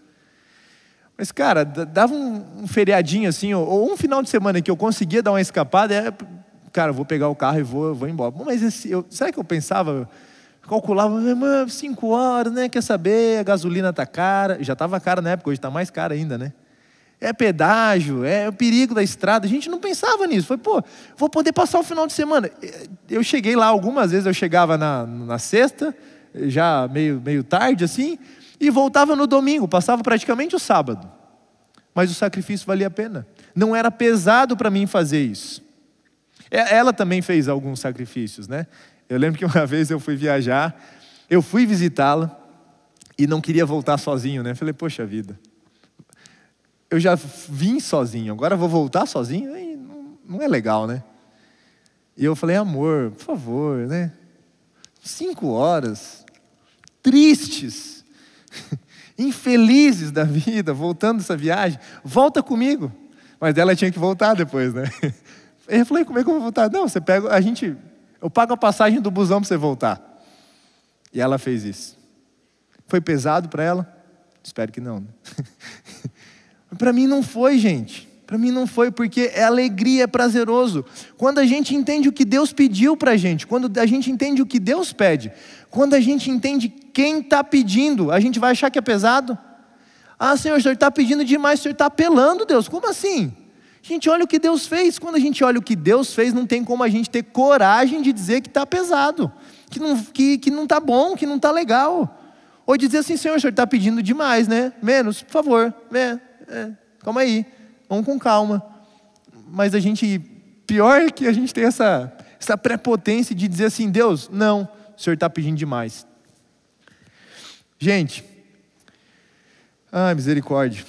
Mas, cara, dava um feriadinho assim, ou um final de semana que eu conseguia dar uma escapada, cara, eu vou pegar o carro e vou embora. Mas será que eu pensava, calculava, 5 horas, né? Quer saber, a gasolina está cara. Já estava cara na época, hoje está mais cara ainda, né? É pedágio, é o perigo da estrada. A gente não pensava nisso. Foi, vou poder passar o final de semana. Eu cheguei lá algumas vezes, eu chegava na sexta, já meio tarde assim, e voltava no domingo, passava praticamente o sábado. Mas o sacrifício valia a pena. Não era pesado para mim fazer isso. Ela também fez alguns sacrifícios, né? Eu lembro que uma vez eu fui viajar, eu fui visitá-la e não queria voltar sozinho, né? Falei, poxa vida, eu já vim sozinho, agora vou voltar sozinho? Aí não é legal, né? E eu falei, amor, por favor, né? 5 horas, tristes, infelizes da vida, voltando dessa viagem, volta comigo. Mas ela tinha que voltar depois, né? Eu falei, como é que eu vou voltar? Não, você pega, eu pago a passagem do busão para você voltar. E ela fez isso. Foi pesado para ela? Espero que não, né? Para mim não foi, gente. Para mim não foi, porque é alegria, é prazeroso. Quando a gente entende o que Deus pediu para a gente, quando a gente entende o que Deus pede, quando a gente entende quem está pedindo, a gente vai achar que é pesado. Ah, Senhor, o Senhor está pedindo demais, o Senhor está apelando, Deus. Como assim? Gente, olha o que Deus fez. Quando a gente olha o que Deus fez, não tem como a gente ter coragem de dizer que está pesado, que não está bom, que não está legal. Ou de dizer assim, Senhor, o Senhor está pedindo demais, né? Menos, por favor, calma aí, vamos com calma. Mas pior é que a gente tem essa prepotência de dizer assim, Deus, não, o Senhor está pedindo demais. Gente, misericórdia.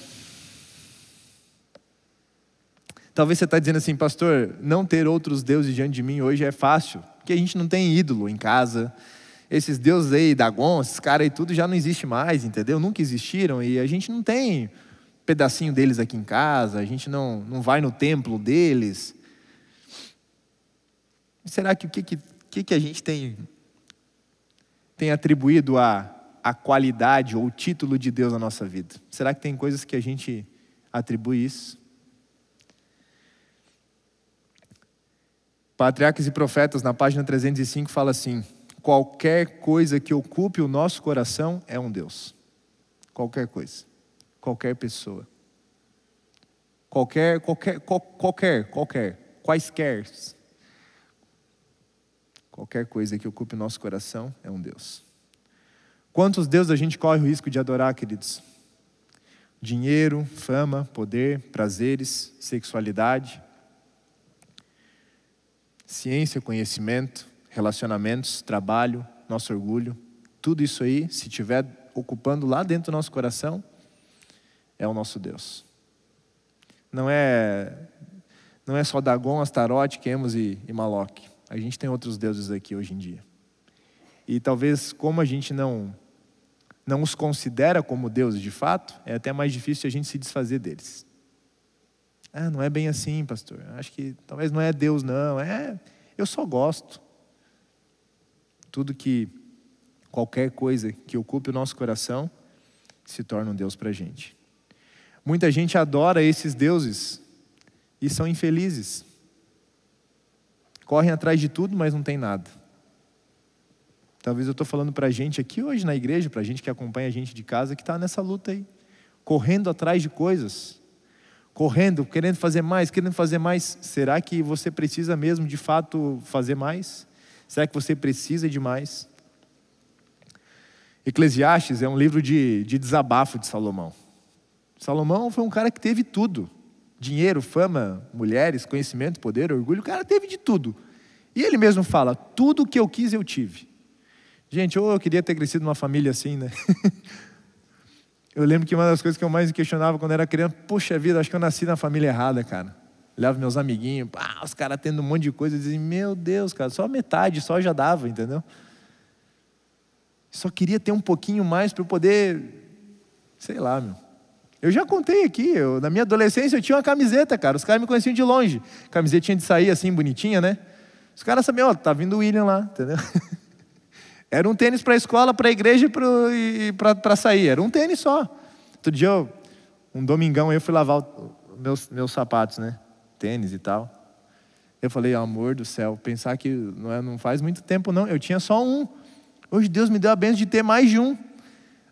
Talvez você está dizendo assim, pastor, não ter outros deuses diante de mim hoje é fácil, porque a gente não tem ídolo em casa. Esses deuses aí, Dagon, esses caras aí, tudo já não existe mais, entendeu? Nunca existiram e a gente não tem pedacinho deles aqui em casa, a gente não vai no templo deles. Será que o que a gente tem atribuído a qualidade ou o título de Deus na nossa vida? Será que tem coisas que a gente atribui isso? Patriarcas e Profetas, na página 305, fala assim: qualquer coisa que ocupe o nosso coração é um Deus. Qualquer coisa. Qualquer pessoa. Quaisquer. Qualquer coisa que ocupe o nosso coração é um Deus. Quantos deuses a gente corre o risco de adorar, queridos? Dinheiro, fama, poder, prazeres, sexualidade, ciência, conhecimento, relacionamentos, trabalho, nosso orgulho. Tudo isso aí, se estiver ocupando lá dentro do nosso coração, é o nosso Deus. Não é só Dagon, Astarote, Quemos e Maloque. A gente tem outros deuses aqui hoje em dia. E talvez, como a gente não os considera como deuses de fato, é até mais difícil a gente se desfazer deles. Não é bem assim, pastor. Acho que talvez não é Deus, não. Eu só gosto. Qualquer coisa que ocupe o nosso coração se torna um Deus para a gente. Muita gente adora esses deuses e são infelizes. Correm atrás de tudo, mas não tem nada. Talvez eu estou falando para a gente aqui hoje na igreja, para a gente que acompanha a gente de casa, que está nessa luta aí. Correndo atrás de coisas. Correndo, querendo fazer mais, querendo fazer mais. Será que você precisa mesmo de fato fazer mais? Será que você precisa de mais? Eclesiastes é um livro de desabafo de Salomão. Salomão foi um cara que teve tudo. Dinheiro, fama, mulheres, conhecimento, poder, orgulho. O cara teve de tudo. E ele mesmo fala, tudo o que eu quis eu tive. Gente, eu queria ter crescido numa família assim, né? Eu lembro que uma das coisas que eu mais me questionava quando era criança, poxa vida, acho que eu nasci na família errada, cara. Olhava meus amiguinhos, os caras tendo um monte de coisa, e dizia, meu Deus, cara, só metade, só já dava, entendeu? Só queria ter um pouquinho mais para eu poder, sei lá, meu. Eu já contei aqui, na minha adolescência eu tinha uma camiseta, cara, os caras me conheciam de longe. Camisetinha de sair assim, bonitinha, né? Os caras sabiam, tá vindo o William lá, entendeu? Era um tênis para a escola, para a igreja e para sair. Era um tênis só. Outro dia, um domingão, eu fui lavar meus sapatos, né? Tênis e tal. Eu falei, amor do céu, pensar que não faz muito tempo não. Eu tinha só um. Hoje Deus me deu a bênção de ter mais de um.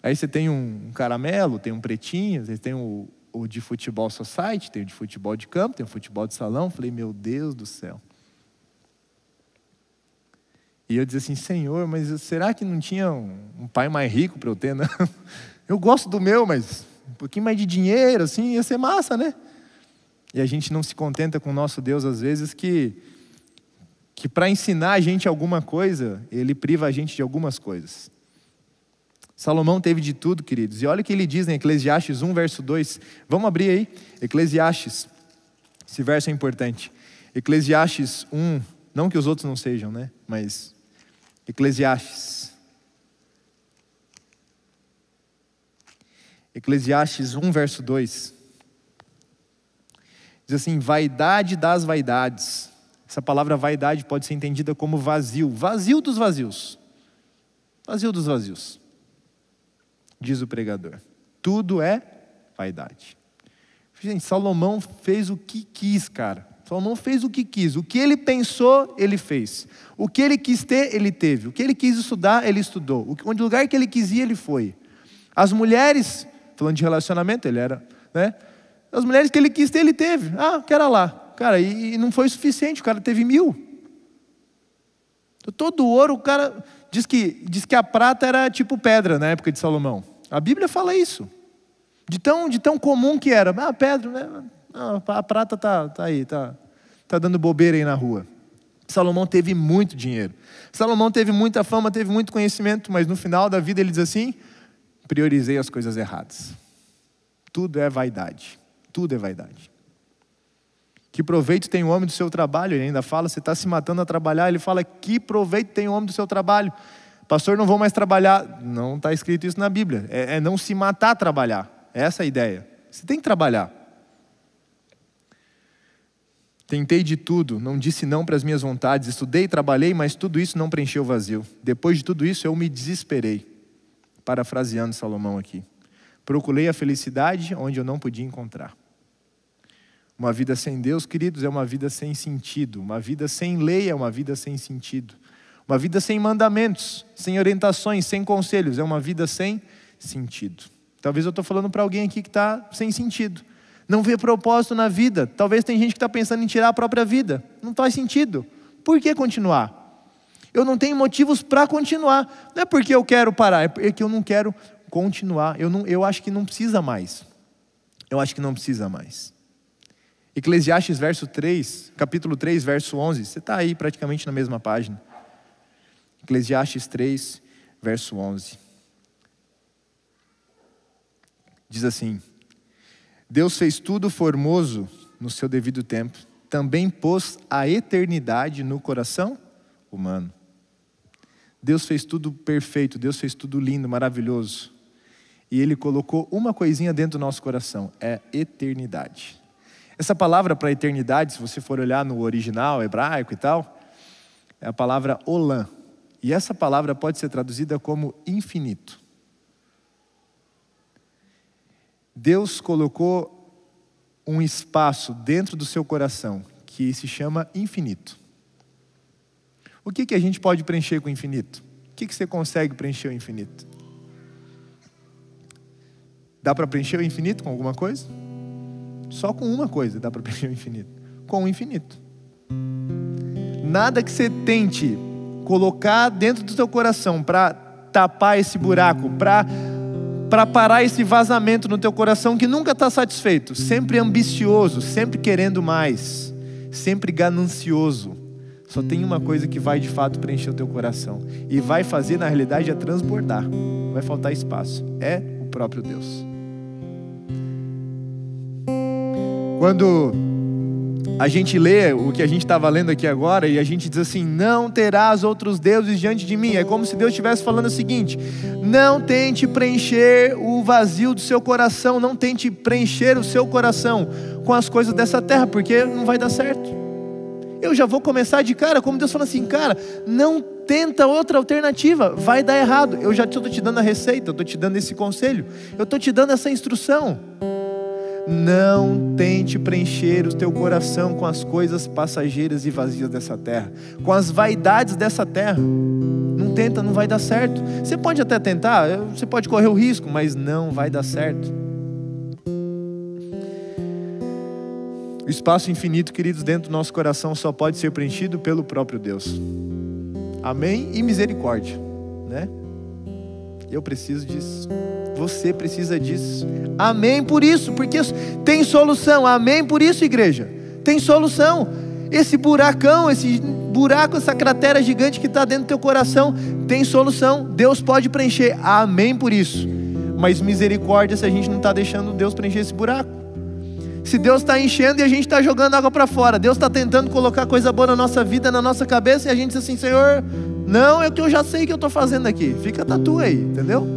Aí você tem um caramelo, tem um pretinho, você tem o de futebol society, tem o de futebol de campo, tem o futebol de salão. Eu falei, meu Deus do céu. E eu dizia assim, Senhor, mas será que não tinha um pai mais rico para eu ter, não? Eu gosto do meu, mas um pouquinho mais de dinheiro, assim, ia ser massa, né? E a gente não se contenta com o nosso Deus, às vezes, que para ensinar a gente alguma coisa, Ele priva a gente de algumas coisas. Salomão teve de tudo, queridos. E olha o que ele diz em Eclesiastes 1, verso 2. Vamos abrir aí, Eclesiastes. Esse verso é importante. Eclesiastes 1, não que os outros não sejam, né? Mas Eclesiastes 1, verso 2. Diz assim, vaidade das vaidades. Essa palavra vaidade pode ser entendida como vazio. Vazio dos vazios. Vazio dos vazios. Diz o pregador. Tudo é vaidade. Gente, Salomão fez o que quis, cara. Salomão fez o que quis. O que ele pensou, ele fez. O que ele quis ter, ele teve. O que ele quis estudar, ele estudou. O lugar que ele quis ir, ele foi. As mulheres, falando de relacionamento, ele era, né? As mulheres que ele quis ter, ele teve. Quero lá. Cara, e não foi suficiente, o cara teve 1000. Todo o ouro, o cara diz que a prata era tipo pedra na época de Salomão. A Bíblia fala isso. De tão comum que era. Pedra, né? A prata tá aí, tá dando bobeira aí na rua. Salomão teve muito dinheiro. Salomão teve muita fama, teve muito conhecimento, mas no final da vida ele diz assim, priorizei as coisas erradas. Tudo é vaidade. Tudo é vaidade. Que proveito tem o homem do seu trabalho? Ele ainda fala, você está se matando a trabalhar. Ele fala, que proveito tem o homem do seu trabalho? Pastor, não vou mais trabalhar. Não está escrito isso na Bíblia. É não se matar a trabalhar. Essa é a ideia. Você tem que trabalhar. Tentei de tudo, não disse não para as minhas vontades. Estudei e trabalhei, mas tudo isso não preencheu o vazio. Depois de tudo isso, eu me desesperei. Parafraseando Salomão aqui. Procurei a felicidade onde eu não podia encontrar. Uma vida sem Deus, queridos, é uma vida sem sentido. Uma vida sem lei é uma vida sem sentido. Uma vida sem mandamentos, sem orientações, sem conselhos. É uma vida sem sentido. Talvez eu estou falando para alguém aqui que está sem sentido. Não vê propósito na vida. Talvez tem gente que está pensando em tirar a própria vida. Não faz sentido. Por que continuar? Eu não tenho motivos para continuar. Não é porque eu quero parar, é porque eu não quero continuar. Eu acho que não precisa mais. Eu acho que não precisa mais. Eclesiastes capítulo 3, verso 11. Você está aí praticamente na mesma página. Eclesiastes 3, verso 11. Diz assim, Deus fez tudo formoso no seu devido tempo. Também pôs a eternidade no coração humano. Deus fez tudo perfeito, Deus fez tudo lindo, maravilhoso. E Ele colocou uma coisinha dentro do nosso coração, é eternidade. Essa palavra para eternidade, se você for olhar no original hebraico e tal, é a palavra olam. E essa palavra pode ser traduzida como infinito. Deus colocou um espaço dentro do seu coração que se chama infinito. O que a gente pode preencher com infinito? O que você consegue preencher o infinito? Dá para preencher o infinito com alguma coisa? Só com uma coisa dá para preencher o infinito. Com o infinito. Nada que você tente colocar dentro do teu coração para tapar esse buraco, para parar esse vazamento no teu coração que nunca está satisfeito, sempre ambicioso, sempre querendo mais, sempre ganancioso. Só tem uma coisa que vai de fato preencher o teu coração e vai fazer, na realidade, é transbordar. Vai faltar espaço. É o próprio Deus. Quando a gente lê o que a gente estava lendo aqui agora e a gente diz assim: não terás outros deuses diante de mim, é como se Deus estivesse falando o seguinte: não tente preencher o vazio do seu coração, não tente preencher o seu coração com as coisas dessa terra, porque não vai dar certo. Eu já vou começar de cara, como Deus fala assim: cara, não tenta outra alternativa, vai dar errado. Eu já estou te dando a receita, eu estou te dando esse conselho, eu estou te dando essa instrução. Não tente preencher o teu coração com as coisas passageiras e vazias dessa terra, com as vaidades dessa terra. Não tenta, não vai dar certo. Você pode até tentar, você pode correr o risco, mas não vai dar certo. O espaço infinito, queridos, dentro do nosso coração só pode ser preenchido pelo próprio Deus. Amém? E misericórdia, né? Eu preciso disso. Você precisa disso. Amém por isso, porque tem solução. Amém por isso, igreja. Tem solução. Esse buracão, esse buraco, essa cratera gigante que está dentro do teu coração, tem solução. Deus pode preencher. Amém por isso. Mas misericórdia se a gente não está deixando Deus preencher esse buraco. Se Deus está enchendo e a gente está jogando água para fora, Deus está tentando colocar coisa boa na nossa vida, na nossa cabeça, e a gente diz assim: Senhor, não, é o que eu já sei que eu estou fazendo aqui. Fica tatu aí, entendeu?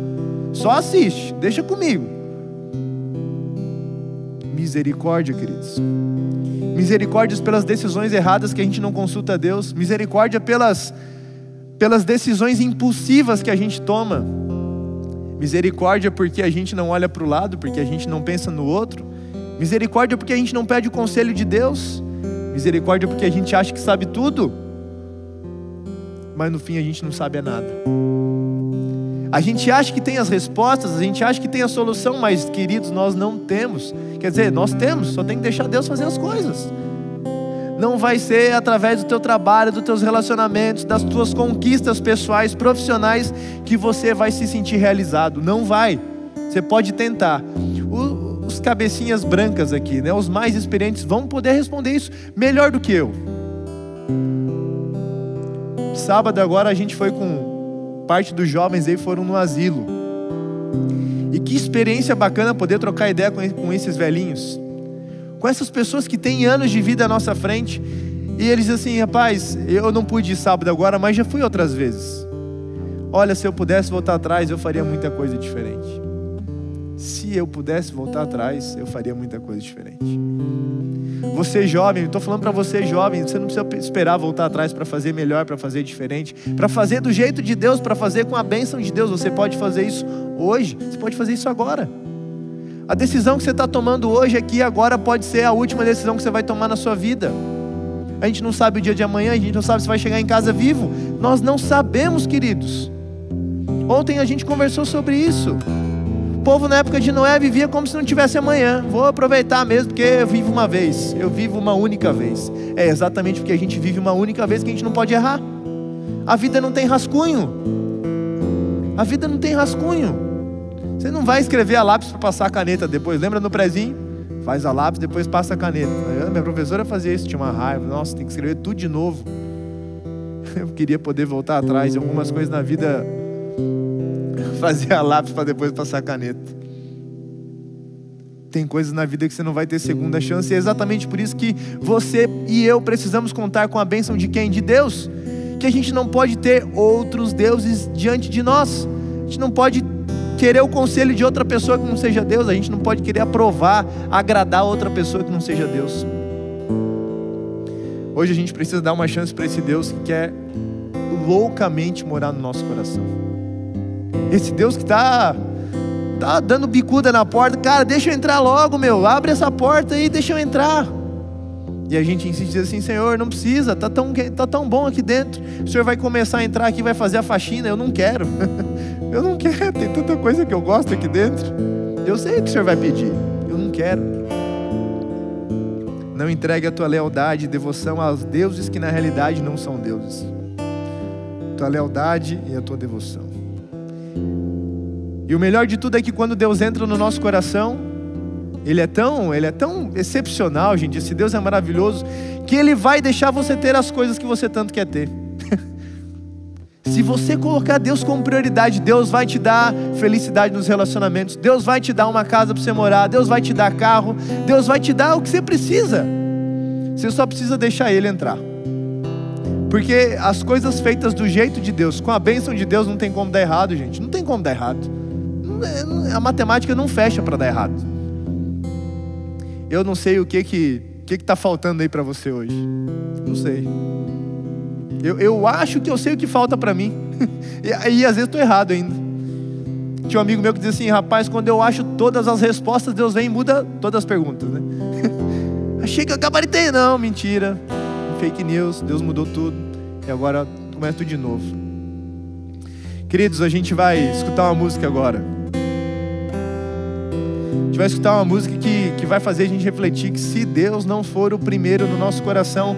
Só assiste, deixa comigo. Misericórdia, queridos. Misericórdia pelas decisões erradas que a gente não consulta a Deus. Misericórdia pelas decisões impulsivas que a gente toma. Misericórdia porque a gente não olha para o lado, porque a gente não pensa no outro. Misericórdia porque a gente não pede o conselho de Deus. Misericórdia porque a gente acha que sabe tudo, mas no fim a gente não sabe nada. A gente acha que tem as respostas, a gente acha que tem a solução, mas, queridos, nós não temos. Quer dizer, nós temos, só tem que deixar Deus fazer as coisas. Não vai ser através do teu trabalho, dos teus relacionamentos, das tuas conquistas pessoais, profissionais, que você vai se sentir realizado. Não vai. Você pode tentar. Os cabecinhas brancas aqui, né, os mais experientes, vão poder responder isso melhor do que eu. Sábado agora a gente foi com parte dos jovens aí, foram no asilo. E que experiência bacana poder trocar ideia com esses velhinhos, com essas pessoas que têm anos de vida à nossa frente. E eles dizem assim: rapaz, eu não pude ir sábado agora, mas já fui outras vezes. Olha, se eu pudesse voltar atrás, eu faria muita coisa diferente. Se eu pudesse voltar atrás, eu faria muita coisa diferente. Você jovem, eu estou falando para você jovem, você não precisa esperar voltar atrás para fazer melhor, para fazer diferente, para fazer do jeito de Deus, para fazer com a bênção de Deus. Você pode fazer isso hoje, você pode fazer isso agora. A decisão que você está tomando hoje aqui agora pode ser a última decisão que você vai tomar na sua vida. A gente não sabe o dia de amanhã, a gente não sabe se vai chegar em casa vivo. Nós não sabemos, queridos. Ontem a gente conversou sobre isso. O povo na época de Noé vivia como se não tivesse amanhã. Vou aproveitar mesmo, porque eu vivo uma vez. Eu vivo uma única vez. É exatamente porque a gente vive uma única vez que a gente não pode errar. A vida não tem rascunho. A vida não tem rascunho. Você não vai escrever a lápis para passar a caneta depois. Lembra no prezinho? Faz a lápis, depois passa a caneta. Minha professora fazia isso, tinha uma raiva. Nossa, tem que escrever tudo de novo. Eu queria poder voltar atrás. Algumas coisas na vida, fazer a lápis para depois passar a caneta. Tem coisas na vida que você não vai ter segunda chance. E é exatamente por isso que você e eu precisamos contar com a bênção de quem? De Deus. Que a gente não pode ter outros deuses diante de nós. A gente não pode querer o conselho de outra pessoa que não seja Deus. A gente não pode querer aprovar, agradar outra pessoa que não seja Deus. Hoje a gente precisa dar uma chance para esse Deus que quer loucamente morar no nosso coração. Esse Deus que tá dando bicuda na porta. Cara, deixa eu entrar logo, meu. Abre essa porta aí, deixa eu entrar. E a gente insiste, diz assim: Senhor, não precisa, tá tão bom aqui dentro. O Senhor vai começar a entrar aqui, vai fazer a faxina. Eu não quero. Eu não quero, tem tanta coisa que eu gosto aqui dentro. Eu sei o que o Senhor vai pedir. Eu não quero. Não entregue a tua lealdade e devoção aos deuses que na realidade não são deuses. Tua lealdade e a tua devoção. E o melhor de tudo é que quando Deus entra no nosso coração, Ele é tão excepcional, gente. Esse Deus é maravilhoso, que Ele vai deixar você ter as coisas que você tanto quer ter. Se você colocar Deus como prioridade, Deus vai te dar felicidade nos relacionamentos. Deus vai te dar uma casa para você morar. Deus vai te dar carro. Deus vai te dar o que você precisa. Você só precisa deixar Ele entrar. Porque as coisas feitas do jeito de Deus, com a bênção de Deus, não tem como dar errado, gente. Não tem como dar errado. A matemática não fecha para dar errado. Eu não sei o que está faltando aí para você hoje. Não sei. Eu acho que eu sei o que falta para mim. E às vezes estou errado ainda. Tinha um amigo meu que dizia assim: rapaz, quando eu acho todas as respostas, Deus vem e muda todas as perguntas, né? Achei que eu gabaritei. Não, mentira. Fake news, Deus mudou tudo. E agora começa tudo de novo. Queridos, a gente vai escutar uma música agora. A gente vai escutar uma música que vai fazer a gente refletir que se Deus não for o primeiro no nosso coração,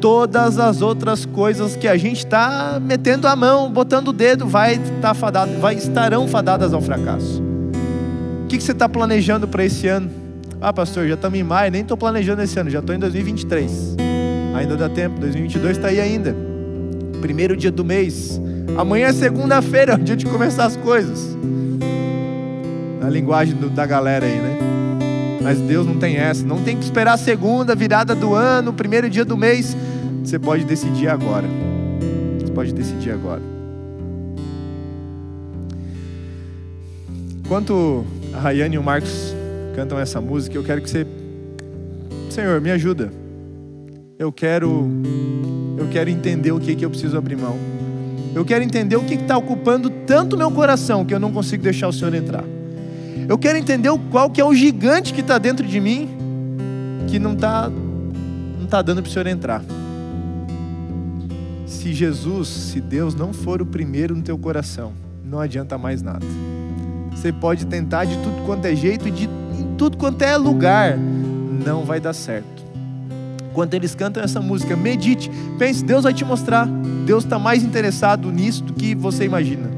todas as outras coisas que a gente está metendo a mão, botando o dedo, estarão fadadas ao fracasso. O que você está planejando para esse ano? Ah, pastor, já estamos em maio, nem estou planejando esse ano, já estou em 2023. Ainda dá tempo, 2022 está aí ainda. Primeiro dia do mês. Amanhã é segunda-feira, é o dia de começar as coisas. Na linguagem da galera aí, né? Mas Deus não tem essa. Não tem que esperar a segunda virada do ano, primeiro dia do mês. Você pode decidir agora. Você pode decidir agora. Enquanto a Rayane e o Marcos cantam essa música, eu quero que você... Senhor, me ajuda. Eu quero entender o que eu preciso abrir mão. Eu quero entender o que está ocupando tanto meu coração que eu não consigo deixar o Senhor entrar. Eu quero entender qual que é o gigante que está dentro de mim que não está dando para o Senhor entrar. Se Deus não for o primeiro no teu coração, não adianta mais nada. Você pode tentar de tudo quanto é jeito e em tudo quanto é lugar, não vai dar certo. Quando eles cantam essa música, medite, pense, Deus vai te mostrar. Deus está mais interessado nisso do que você imagina.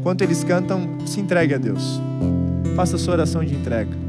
Enquanto eles cantam, se entregue a Deus. Faça a sua oração de entrega.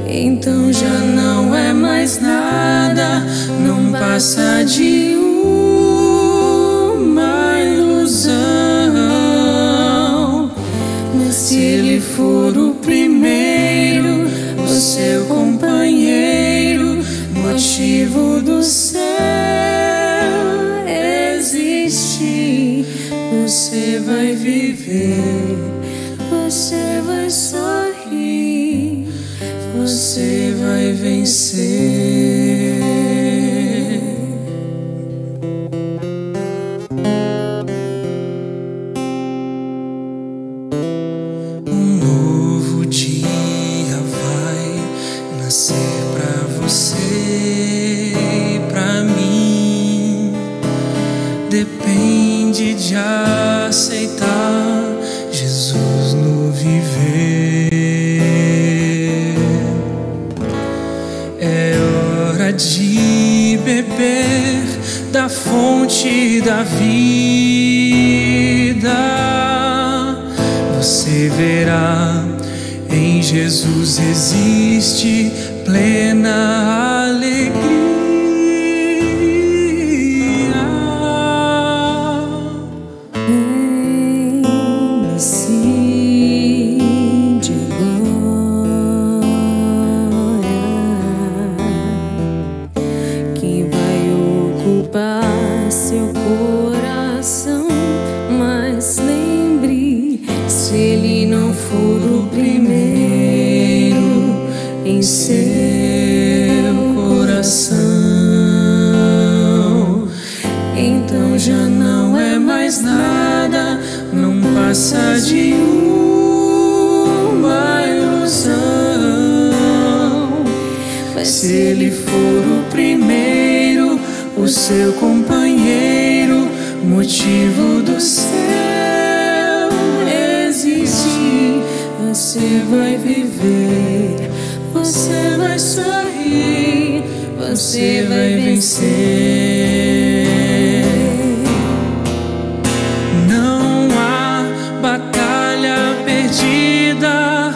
Então já não é mais nada, não passa de uma ilusão. Mas se ele for o primeiro, o seu companheiro, motivo do céu existir, você vai viver, você vai sorrir, você vai vencer. Um novo dia vai nascer pra você e pra mim. Depende de aceitar Jesus no viver. É hora de beber da fonte da vida. Você verá, em Jesus existe plena alegria. Seu coração, mas lembre, se ele não for o primeiro em seu coração, então já não é mais nada, não passa de uma ilusão. Mas se ele for o primeiro, o seu companheiro, motivo do céu existir, você vai viver, você vai sorrir, você vai vencer. Não há batalha perdida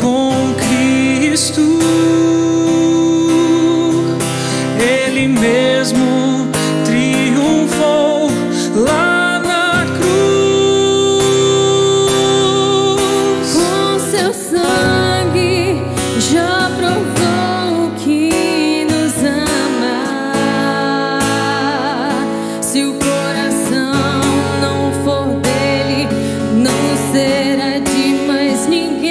com Cristo. Ele mesmo triunfou lá na cruz. Com seu sangue já provou que nos ama. Se o coração não for dele, não será de mais ninguém.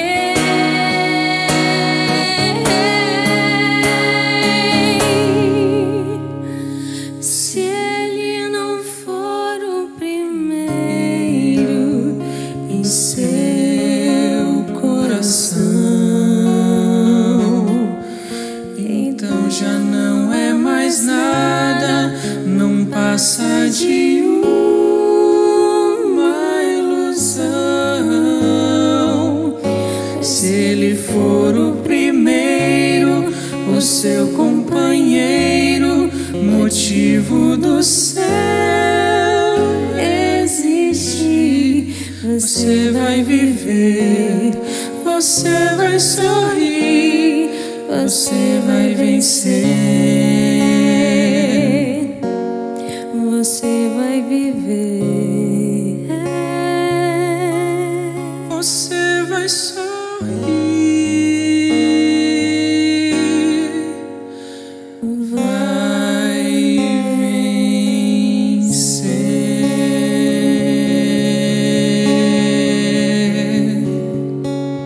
Se ele não for o primeiro em seu coração, Então já não é mais nada, não passa de uma ilusão. Se ele for o primeiro, o seu companheiro, motivo do céu existir, você vai viver, você vai sorrir, você vai vencer, você vai viver, você vai sorrir, vai vencer.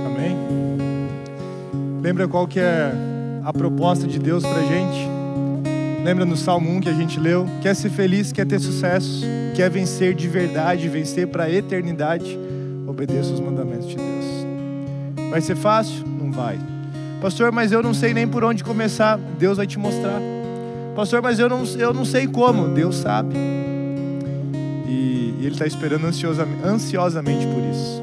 Amém? Lembra qual que é a proposta de Deus pra gente? Lembra no Salmo 1 que a gente leu? Quer ser feliz, quer ter sucesso, quer vencer de verdade, vencer para a eternidade, obedeça os mandamentos de Deus. Vai ser fácil? Não vai. Pastor, mas eu não sei nem por onde começar. Deus vai te mostrar. Pastor, mas eu não sei como. Deus sabe. E Ele está esperando ansiosamente por isso.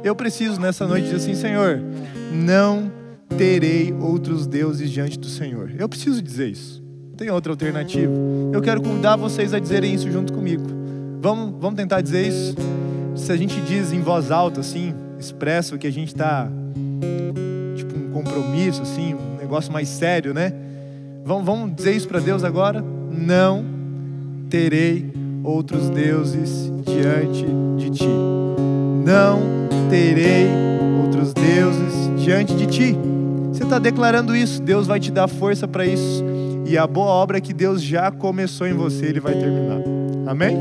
Eu preciso nessa noite dizer assim: Senhor, não terei outros deuses diante do Senhor. Eu preciso dizer isso. Não tem outra alternativa. Eu quero convidar vocês a dizerem isso junto comigo. Vamos tentar dizer isso? Se a gente diz em voz alta, assim, expressa o que a gente está, tipo um compromisso, assim, um negócio mais sério, né? Vamos dizer isso para Deus agora? Não terei outros deuses diante de ti. Não terei outros deuses diante de ti. Você está declarando isso, Deus vai te dar força para isso. E a boa obra que Deus já começou em você, Ele vai terminar. Amém?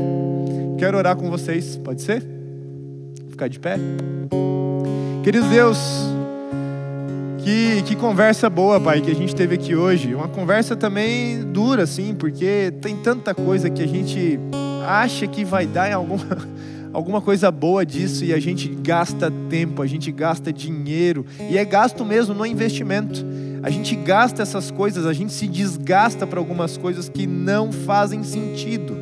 Quero orar com vocês, pode ser? Ficar de pé? Querido Deus, Que conversa boa, Pai, que a gente teve aqui hoje. Uma conversa também dura, assim, porque tem tanta coisa que a gente acha que vai dar em alguma coisa boa disso, e a gente gasta tempo, a gente gasta dinheiro, e é gasto mesmo no investimento. A gente gasta essas coisas, a gente se desgasta para algumas coisas que não fazem sentido.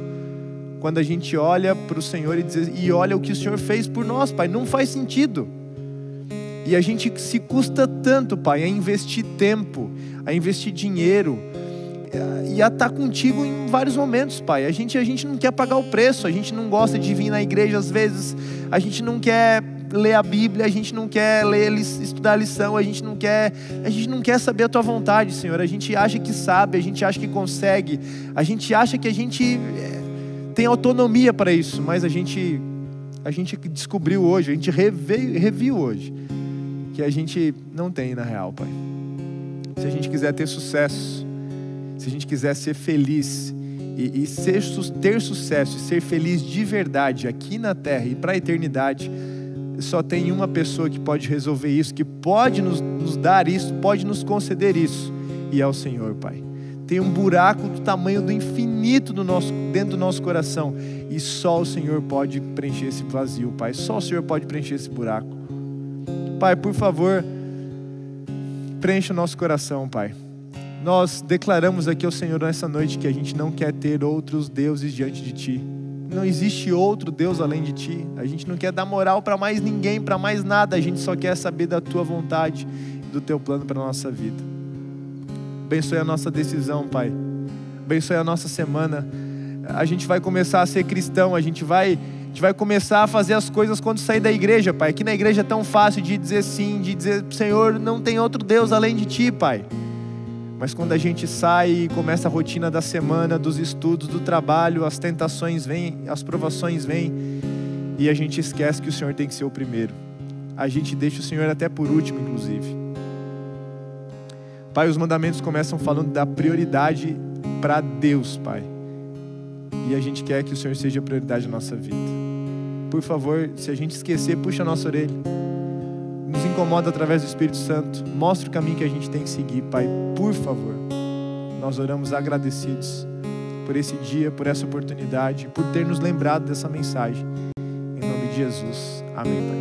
Quando a gente olha para o Senhor e olha o que o Senhor fez por nós, Pai, não faz sentido. E a gente se custa tanto, Pai, a investir tempo, a investir dinheiro, e a estar contigo em vários momentos, Pai. A gente não quer pagar o preço, a gente não gosta de vir na igreja às vezes, a gente não quer ler a Bíblia, a gente não quer estudar a lição, a gente não quer saber a Tua vontade, Senhor. A gente acha que sabe, a gente acha que consegue, a gente acha que a gente tem autonomia para isso, mas a gente descobriu hoje, a gente reviu hoje, que a gente não tem na real, Pai. Se a gente quiser ter sucesso, se a gente quiser ser feliz e ter sucesso e ser feliz de verdade aqui na terra e para a eternidade, só tem uma pessoa que pode resolver isso, que pode nos dar isso, pode nos conceder isso, e é o Senhor, Pai. Tem um buraco do tamanho do infinito dentro do nosso coração, e só o Senhor pode preencher esse vazio, Pai. Só o Senhor pode preencher esse buraco. Pai, por favor, preencha o nosso coração, Pai. Nós declaramos aqui ao Senhor nessa noite que a gente não quer ter outros deuses diante de Ti. Não existe outro Deus além de Ti. A gente não quer dar moral para mais ninguém, para mais nada. A gente só quer saber da Tua vontade e do Teu plano para a nossa vida. Abençoe a nossa decisão, Pai. Abençoe a nossa semana. A gente vai começar a ser cristão. A gente vai começar a fazer as coisas quando sair da igreja, Pai. Aqui na igreja é tão fácil de dizer sim, de dizer, Senhor, não tem outro Deus além de Ti, Pai. Mas quando a gente sai e começa a rotina da semana, dos estudos, do trabalho, as tentações vêm, as provações vêm, e a gente esquece que o Senhor tem que ser o primeiro. A gente deixa o Senhor até por último, inclusive. Pai, os mandamentos começam falando da prioridade para Deus, Pai. E a gente quer que o Senhor seja a prioridade da nossa vida. Por favor, se a gente esquecer, puxa a nossa orelha. Nos incomoda através do Espírito Santo. Mostra o caminho que a gente tem que seguir, Pai, por favor. Nós oramos agradecidos por esse dia, por essa oportunidade, por ter nos lembrado dessa mensagem. Em nome de Jesus. Amém, Pai.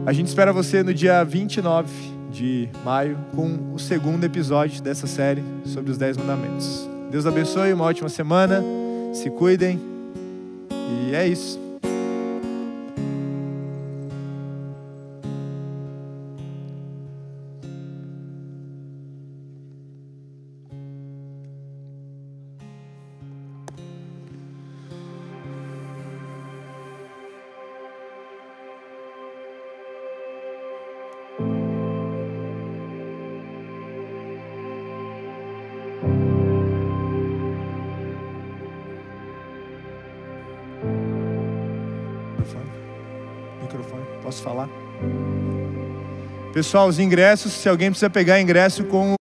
A gente espera você no dia 29 de maio com o segundo episódio dessa série sobre os 10 mandamentos. Deus abençoe, uma ótima semana. Se cuidem. E é isso. Microfone. Posso falar? Pessoal, os ingressos, se alguém precisa pegar ingresso com